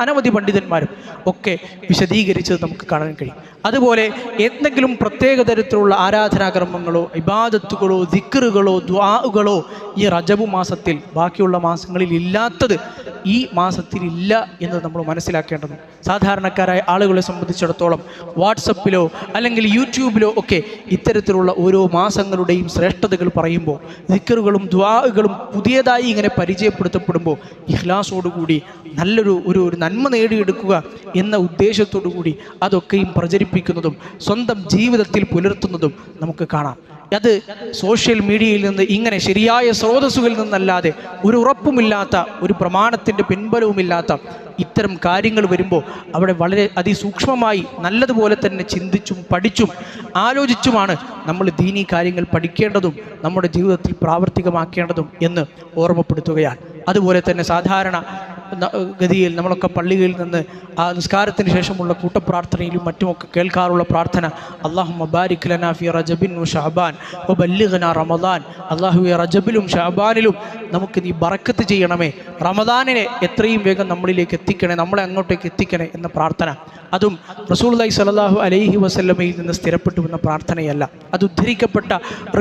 അനവധി പണ്ഡിതന്മാരും ഒക്കെ വിശദീകരിച്ചത് നമുക്ക് കാണാൻ കഴിയും. അതുപോലെ എന്തെങ്കിലും പ്രത്യേക തരത്തിലുള്ള ആരാധനാകർമ്മങ്ങളോ ഇബാദത്തുകളോ ദിക്റുകളോ ദുആകളോ ഈ റജബ് മാസത്തിൽ, ബാക്കിയുള്ള മാസങ്ങളിൽ ഇല്ലാത്തത് ഈ മാസത്തിൽ ഇല്ല എന്ന് നമ്മൾ മനസ്സിലാക്കേണ്ടതുണ്ട്. സാധാരണക്കാരായ ആളുകളെ സംബന്ധിച്ചിടത്തോളം വാട്സപ്പിലോ അല്ലെങ്കിൽ യൂട്യൂബിലോ ഒക്കെ ഇത്തരത്തിലുള്ള ഓരോ മാസങ്ങളുടെയും ശ്രേഷ്ഠതകൾ പറയുമ്പോൾ, ദിക്റുകളും ദുആകളും പുതിയതായി ഇങ്ങനെ പരിചയപ്പെടുത്തപ്പെടുമ്പോൾ ഇഖ്ലാസോടുകൂടി നല്ലൊരു നന്മ നേടിയെടുക്കുക എന്ന ഉദ്ദേശത്തോടു കൂടി അതൊക്കെയും പ്രചരിപ്പിക്കുന്നതും സ്വന്തം ജീവിതത്തിൽ പുലർത്തുന്നതും നമുക്ക് കാണാം. അത് സോഷ്യൽ മീഡിയയിൽ നിന്ന് ഇങ്ങനെ ശരിയായ സ്രോതസ്സുകളിൽ നിന്നല്ലാതെ ഒരു ഉറപ്പുമില്ലാത്ത, ഒരു പ്രമാണത്തിൻ്റെ പിൻബലവുമില്ലാത്ത ഇത്തരം കാര്യങ്ങൾ വരുമ്പോൾ അവിടെ വളരെ അതിസൂക്ഷ്മമായി നല്ലതുപോലെ തന്നെ ചിന്തിച്ചും പഠിച്ചും ആലോചിച്ചുമാണ് നമ്മൾ ദീനീ കാര്യങ്ങൾ പഠിക്കേണ്ടതും നമ്മുടെ ജീവിതത്തിൽ പ്രാവർത്തികമാക്കേണ്ടതും എന്ന് ഓർമ്മപ്പെടുത്തുകയാണ്. അതുപോലെ തന്നെ സാധാരണ ഗതിയിൽ നമ്മളൊക്കെ പള്ളികളിൽ നിന്ന് ആ നിസ്കാരത്തിന് ശേഷമുള്ള കൂട്ടപ്രാർത്ഥനയിലും മറ്റുമൊക്കെ കേൾക്കാറുള്ള പ്രാർത്ഥന, അല്ലാഹുമ്മ ബാരിക് ലനാ ഫി റജബിൻ വ ശഅബാൻ വ ബല്ലിഗ്നാ റമദാൻ. അല്ലാഹുവേ, റജബിലും ശഅബാനിലും നമുക്ക് നീ ബറക്കത്ത് ചെയ്യണമേ, റമദാനിനെ എത്രയും വേഗം നമ്മളിലേക്ക് എത്തിക്കണേ, നമ്മളെ അങ്ങോട്ടേക്ക് എത്തിക്കണേ എന്ന പ്രാർത്ഥന. അതും റസൂലുള്ളാഹി സ്വല്ലല്ലാഹു അലൈഹി വസല്ലമയിൽ നിന്ന് സ്ഥിരപ്പെട്ടു വന്ന പ്രാർത്ഥനയല്ല. അത് ഉദ്ധരിക്കപ്പെട്ട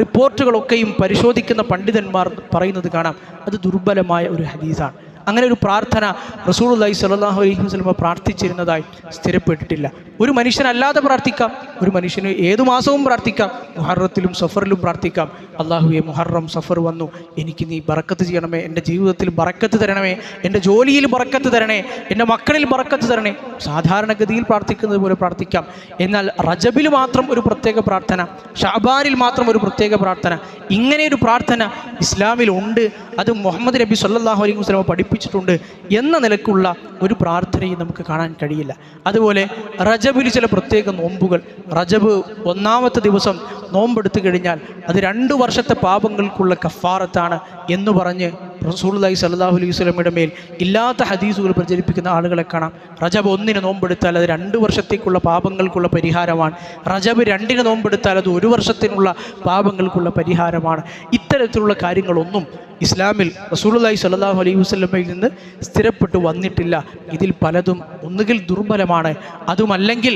റിപ്പോർട്ടുകളൊക്കെയും പരിശോധിക്കുന്ന പണ്ഡിതന്മാർ പറയുന്നത് കാണാം, അത് ദുർബലമായ ഒരു ഹദീസാണ്. അങ്ങനെ ഒരു പ്രാർത്ഥന റസൂലുള്ളാഹി സ്വല്ലല്ലാഹു അലൈഹി വസല്ലമ പ്രാർത്ഥിച്ചിരുന്നതായി സ്ഥിരപ്പെട്ടിട്ടില്ല. ഒരു മനുഷ്യനല്ലാതെ പ്രാർത്ഥിക്കാം, ഒരു മനുഷ്യന് ഏതു മാസവും പ്രാർത്ഥിക്കാം, മുഹറത്തിലും സഫറിലും പ്രാർത്ഥിക്കാം. അല്ലാഹുവേ, മുഹറം സഫർ വന്നു, എനിക്ക് നീ ബറക്കത്ത് ചെയ്യണമേ, എൻ്റെ ജീവിതത്തിൽ ബറക്കത്ത് തരണമേ, എൻ്റെ ജോലിയിൽ ബറക്കത്ത് തരണേ, എൻ്റെ മക്കളിൽ ബറക്കത്ത് തരണേ. സാധാരണഗതിയിൽ പ്രാർത്ഥിക്കുന്നത് പോലെ പ്രാർത്ഥിക്കാം. എന്നാൽ റജബിൽ മാത്രം ഒരു പ്രത്യേക പ്രാർത്ഥന, ഷഅബാനിൽ മാത്രം ഒരു പ്രത്യേക പ്രാർത്ഥന, ഇങ്ങനെയൊരു പ്രാർത്ഥന ഇസ്ലാമിലുണ്ട്, അത് മുഹമ്മദ് നബി സ്വല്ലല്ലാഹു അലൈഹി വസല്ലമ പഠിപ്പിച്ചിട്ടുണ്ട് എന്ന നിലക്കുള്ള ഒരു പ്രാർത്ഥനയും നമുക്ക് കാണാൻ കഴിയില്ല. അതുപോലെ റജബിൽ ചില പ്രത്യേക നോമ്പുകൾ, റജബ് 1-ാമത്തെ ദിവസം നോമ്പെടുത്തു കഴിഞ്ഞാൽ അത് 2 വർഷത്തെ പാപങ്ങൾക്കുള്ള കഫാറത്താണ് എന്ന് പറഞ്ഞ് റസൂലുള്ളാഹി സ്വല്ലല്ലാഹു അലൈഹി വസല്ലമയുടെ മേൽ ഇല്ലാത്ത ഹദീസുകൾ പ്രചരിപ്പിക്കുന്ന ആളുകളെ കാണാം. റജബ് 1-ന് നോമ്പെടുത്താൽ അത് 2 വർഷത്തേക്കുള്ള പാപങ്ങൾക്കുള്ള പരിഹാരമാണ്, റജബ് 2-ന് നോമ്പെടുത്താൽ അത് 1 വർഷത്തിനുള്ള പാപങ്ങൾക്കുള്ള പരിഹാരമാണ്. ഇത്തരത്തിലുള്ള കാര്യങ്ങളൊന്നും ഇസ്ലാമിൽ റസൂലുള്ളാഹി സ്വല്ലല്ലാഹു അലൈഹി വസല്ലമയിൽ നിന്ന് സ്ഥിരപ്പെട്ടു വന്നിട്ടില്ല. ഇതിൽ പലതും ഒന്നുകിൽ ദുർബലമാണ്, അതുമല്ലെങ്കിൽ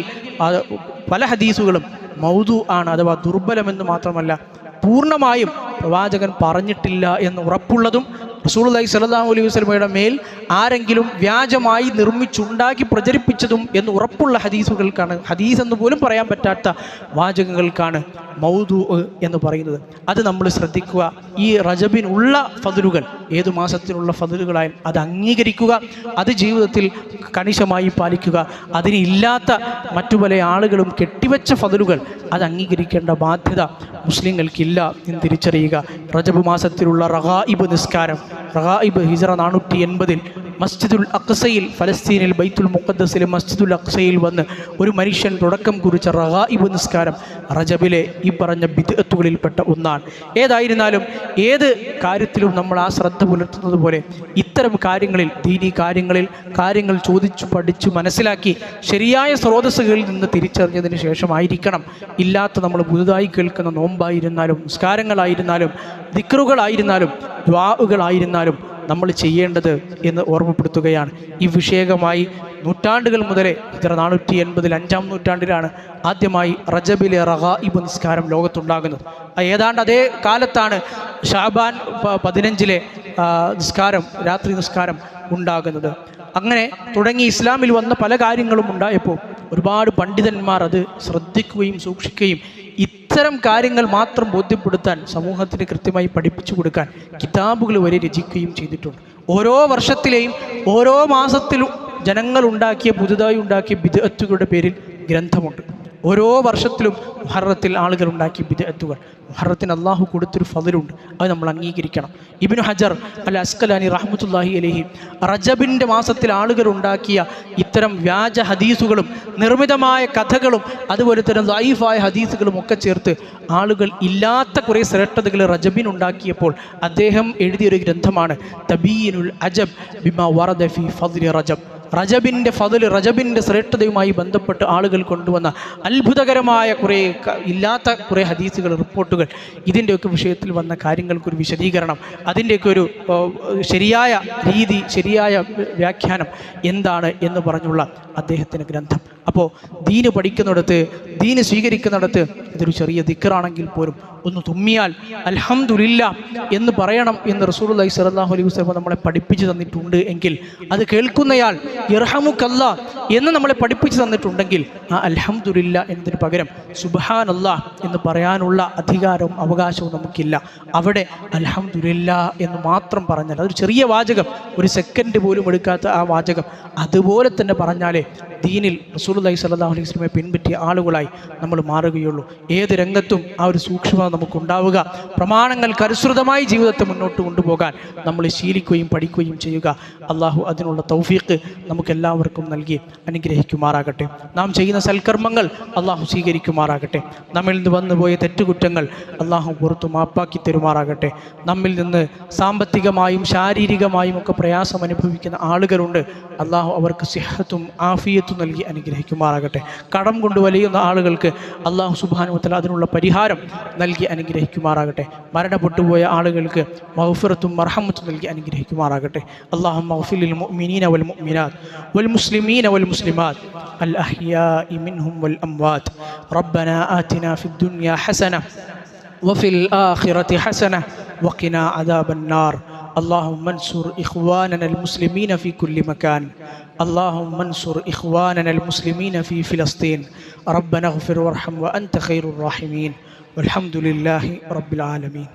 പല ഹദീസുകളും മൗദൂ ആണ്, അഥവാ ദുർബലമെന്ന് മാത്രമല്ല പൂർണ്ണമായും പ്രവാചകൻ പറഞ്ഞിട്ടില്ല എന്ന് ഉറപ്പുള്ളതും റസൂലുള്ളാഹി സ്വല്ലല്ലാഹു അലൈഹി വസല്ലമയുടെ മേൽ ആരെങ്കിലും വ്യാജമായി നിർമ്മിച്ചുണ്ടാക്കി പ്രചരിപ്പിച്ചതും എന്ന് ഉറപ്പുള്ള ഹദീസുകൾക്കാണ്, ഹദീസ് എന്ന് പോലും പറയാൻ പറ്റാത്ത വാചകങ്ങൾക്കാണ് മൗദൂ എന്ന് പറയുന്നത്. അത് നമ്മൾ ശ്രദ്ധിക്കുക. ഈ റജബിനുള്ള ഫദ്ലുകൾ, ഏതു മാസത്തിനുള്ള ഫദ്ലുകളായും അത് അംഗീകരിക്കുക, അത് ജീവിതത്തിൽ കണിശമായി പാലിക്കുക. അതിനില്ലാത്ത മറ്റു പല ആളുകളും കെട്ടിവെച്ച ഫദ്ലുകൾ അത് അംഗീകരിക്കേണ്ട ബാധ്യത മുസ്ലിങ്ങൾക്കില്ല എന്ന് തിരിച്ചറിയുക. റജബ് മാസത്തിലുള്ള റഗായിബ് നിസ്കാരം, റഗായിബ് ഹിജ്റ 480 മസ്ജിദുൽ അഖ്സയിൽ, ഫലസ്തീനിൽ ബൈത്തുൽ മുഖദ്ദസിലെ മസ്ജിദുൽ അഖ്സയിൽ വന്ന് ഒരു മനുഷ്യൻ തുടക്കം കുറിച്ച റഗായിബ് നിസ്കാരം റജബിലെ ഈ പറഞ്ഞ ബിദ്അത്തുകളിൽപ്പെട്ട ഒന്നാണ്. ഏതായിരുന്നാലും ഏത് കാര്യത്തിലും നമ്മൾ ആ ശ്രദ്ധ പുലർത്തുന്നത് പോലെ ഇത്തരം കാര്യങ്ങളിൽ, ദീനീ കാര്യങ്ങൾ ചോദിച്ചു പഠിച്ചു മനസ്സിലാക്കി ശരിയായ സ്രോതസ്സുകളിൽ നിന്ന് തിരിച്ചറിഞ്ഞതിന് ശേഷമായിരിക്കണം ഇല്ലാത്ത നമ്മൾ പുതുതായി കേൾക്കുന്ന നോമ്പായിരുന്നാലും നിസ്കാരങ്ങളായിരുന്നാലും ദിക്റുകളായിരുന്നാലും ദുആകളായിരുന്നാലും നമ്മൾ ചെയ്യേണ്ടത് എന്ന് ഓർമ്മപ്പെടുത്തുകയാണ്. ഈ വിഷയകമായി നൂറ്റാണ്ടുകൾ മുതലേ, ഇത്ര 480 5-ാം നൂറ്റാണ്ടിലാണ് ആദ്യമായി റജബിലെ റഗായിബ് നിസ്കാരം ലോകത്തുണ്ടാകുന്നത്. ഏതാണ്ട് അതേ കാലത്താണ് ഷാബാൻ 15-ലെ നിസ്കാരം, രാത്രി നിസ്കാരം ഉണ്ടാകുന്നത്. അങ്ങനെ തുടങ്ങി ഇസ്ലാമിൽ വന്ന പല കാര്യങ്ങളും ഉണ്ടായപ്പോൾ ഒരുപാട് പണ്ഡിതന്മാർ അത് ശ്രദ്ധിക്കുകയും സൂക്ഷിക്കുകയും ഇത്തരം കാര്യങ്ങൾ മാത്രം ബോധ്യപ്പെടുത്താൻ സമൂഹത്തിന് കൃത്യമായി പഠിപ്പിച്ചു കൊടുക്കാൻ കിതാബുകൾ വരെ രചിക്കുകയും ചെയ്തിട്ടുണ്ട്. ഓരോ വർഷത്തിലെയും ഓരോ മാസത്തിലും ജനങ്ങൾ ഉണ്ടാക്കിയ, പുതുതായി ഉണ്ടാക്കിയ ബിദ്അത്തുകളുടെ പേരിൽ ഗ്രന്ഥമുണ്ട്. ഓരോ വർഷത്തിലും മുഹറത്തിൽ ആളുകൾ ഉണ്ടാക്കിയ ബിദ്അത്തുകൾ, മുഹറത്തിന് അള്ളാഹു കൊടുത്തൊരു ഫضലുണ്ട്, അത് നമ്മൾ അംഗീകരിക്കണം. ഇബ്നു ഹജർ അൽ അസ്കലാനി റഹ്മത്തുള്ളാഹി അലൈഹി റജബിൻ്റെ മാസത്തിൽ ആളുകൾ ഉണ്ടാക്കിയ ഇത്തരം വ്യാജ ഹദീസുകളും നിർമ്മിതമായ കഥകളും അതുപോലെ തന്നെ ദഈഫായ ഹദീസുകളും ഒക്കെ ചേർത്ത് ആളുകൾ ഇല്ലാത്ത കുറേ ശ്രേഷ്ഠതകൾ റജബിനുണ്ടാക്കിയപ്പോൾ അദ്ദേഹം എഴുതിയൊരു ഗ്രന്ഥമാണ് തബീനുൽ അജബ് ബിമാ വറദ ഫീ ഫضൽ റജബ്. റജബിൻ്റെ ഫضൽ, റജബിൻ്റെ ശ്രേഷ്ഠതയുമായി ബന്ധപ്പെട്ട് ആളുകൾ കൊണ്ടുവന്ന അത്ഭുതകരമായ കുറേ ഇല്ലാത്ത കുറേ ഹദീസുകൾ, റിപ്പോർട്ടുകൾ, ഇതിൻ്റെയൊക്കെ വിഷയത്തിൽ വന്ന കാര്യങ്ങൾക്കൊരു വിശദീകരണം, അതിൻ്റെയൊക്കെ ഒരു ശരിയായ രീതി, ശരിയായ വ്യാഖ്യാനം എന്താണ് എന്ന് പറഞ്ഞുള്ള അദ്ദേഹത്തിൻ്റെ ഗ്രന്ഥം. അപ്പോൾ ദീന് പഠിക്കുന്നിടത്ത്, ദീന് സ്വീകരിക്കുന്നിടത്ത് ഇതൊരു ചെറിയ ദിക്റാണെങ്കിൽ പോലും ഒന്ന് തുമ്മിയാൽ അൽഹംദുലില്ലാ എന്ന് പറയണം എന്ന് റസൂലുള്ളാഹി സ്വല്ലല്ലാഹു അലൈഹി വസല്ലം നമ്മളെ പഠിപ്പിച്ചു തന്നിട്ടുണ്ട് എങ്കിൽ, അത് കേൾക്കുന്നയാൾ യർഹമുക്കല്ലാ എന്ന് നമ്മളെ പഠിപ്പിച്ചു തന്നിട്ടുണ്ടെങ്കിൽ ആ അൽഹംദുലില്ലാ എന്നതിന് പകരം സുബ്ഹാനല്ലാഹ് എന്ന് പറയാനുള്ള അധികാരവും അവകാശവും നമുക്കില്ല. അവിടെ അൽഹംദുലില്ലാ എന്ന് മാത്രം പറഞ്ഞാൽ, അതൊരു ചെറിയ വാചകം, ഒരു സെക്കൻഡ് പോലും എടുക്കാത്ത ആ വാചകം അതുപോലെ തന്നെ പറഞ്ഞാലേ ദീനിൽ റസൂലുള്ളാഹി സ്വല്ലല്ലാഹു അലൈഹി വസല്ലമയെ പിൻപറ്റിയ ആളുകളായി നമ്മൾ മാറുകയുള്ളൂ. ഏത് രംഗത്തും ആ ഒരു സൂക്ഷ്മത നമുക്കുണ്ടാവുക, പ്രമാണങ്ങൾക്ക് അനുസൃതമായി ജീവിതത്തെ മുന്നോട്ട് കൊണ്ടുപോകാൻ നമ്മൾ ശീലിക്കുകയും പഠിക്കുകയും ചെയ്യുക. അള്ളാഹു അതിനുള്ള തൗഫീഖ് നമുക്കെല്ലാവർക്കും നൽകി അനുഗ്രഹിക്കുമാറാകട്ടെ. നാം ചെയ്യുന്ന സൽക്കർമ്മങ്ങൾ അള്ളാഹു സ്വീകരിക്കുമാറാകട്ടെ. നമ്മിൽ നിന്ന് വന്നുപോയ തെറ്റുകുറ്റങ്ങൾ അള്ളാഹു പുറത്തു മാപ്പാക്കി തരുമാറാകട്ടെ. നമ്മിൽ നിന്ന് സാമ്പത്തികമായും ശാരീരികമായും ഒക്കെ പ്രയാസം അനുഭവിക്കുന്ന ആളുകളുണ്ട്. അള്ളാഹു അവർക്ക് സിഹത്തും ആഫിയത്തും നൽകി അനുഗ്രഹിക്കുമാറാകട്ടെ. കടം കൊണ്ട് വലയുന്ന ആളുകൾക്ക് അള്ളാഹു സുബ്ഹാനഹു വ തആല അതിനുള്ള പരിഹാരം നൽകി അനുഗ്രഹിക്കുമാറാകട്ടെ. മരണപ്പെട്ടുപോയ ആളുകൾക്ക് മഗ്ഫിറത്തും മർഹമത്തും നൽകി അനുഗ്രഹിക്കുമാറാകട്ടെ. അല്ലാഹുമ്മ ഗ്ഫിർ ലിൽ മുഅ്മിനീന വൽ മുഅ്മിനാത്ത് വൽ മുസ്ലിമീന വൽ മുസ്ലിമാത്ത് അൽ അഹ്യാഇ മിൻഹും വൽ അംവാത്ത്. റബ്ബനാ ആതിനാ ഫിദ് ദുനിയാ ഹസന വഫിൽ ആഖിറതി ഹസന വഖിനാ അദാബൻ നാർ. اللهم انصر إخواننا المسلمين في كل مكان. اللهم انصر إخواننا المسلمين في فلسطين. ربنا اغفر وارحم وأنت خير الراحمين. والحمد لله رب العالمين.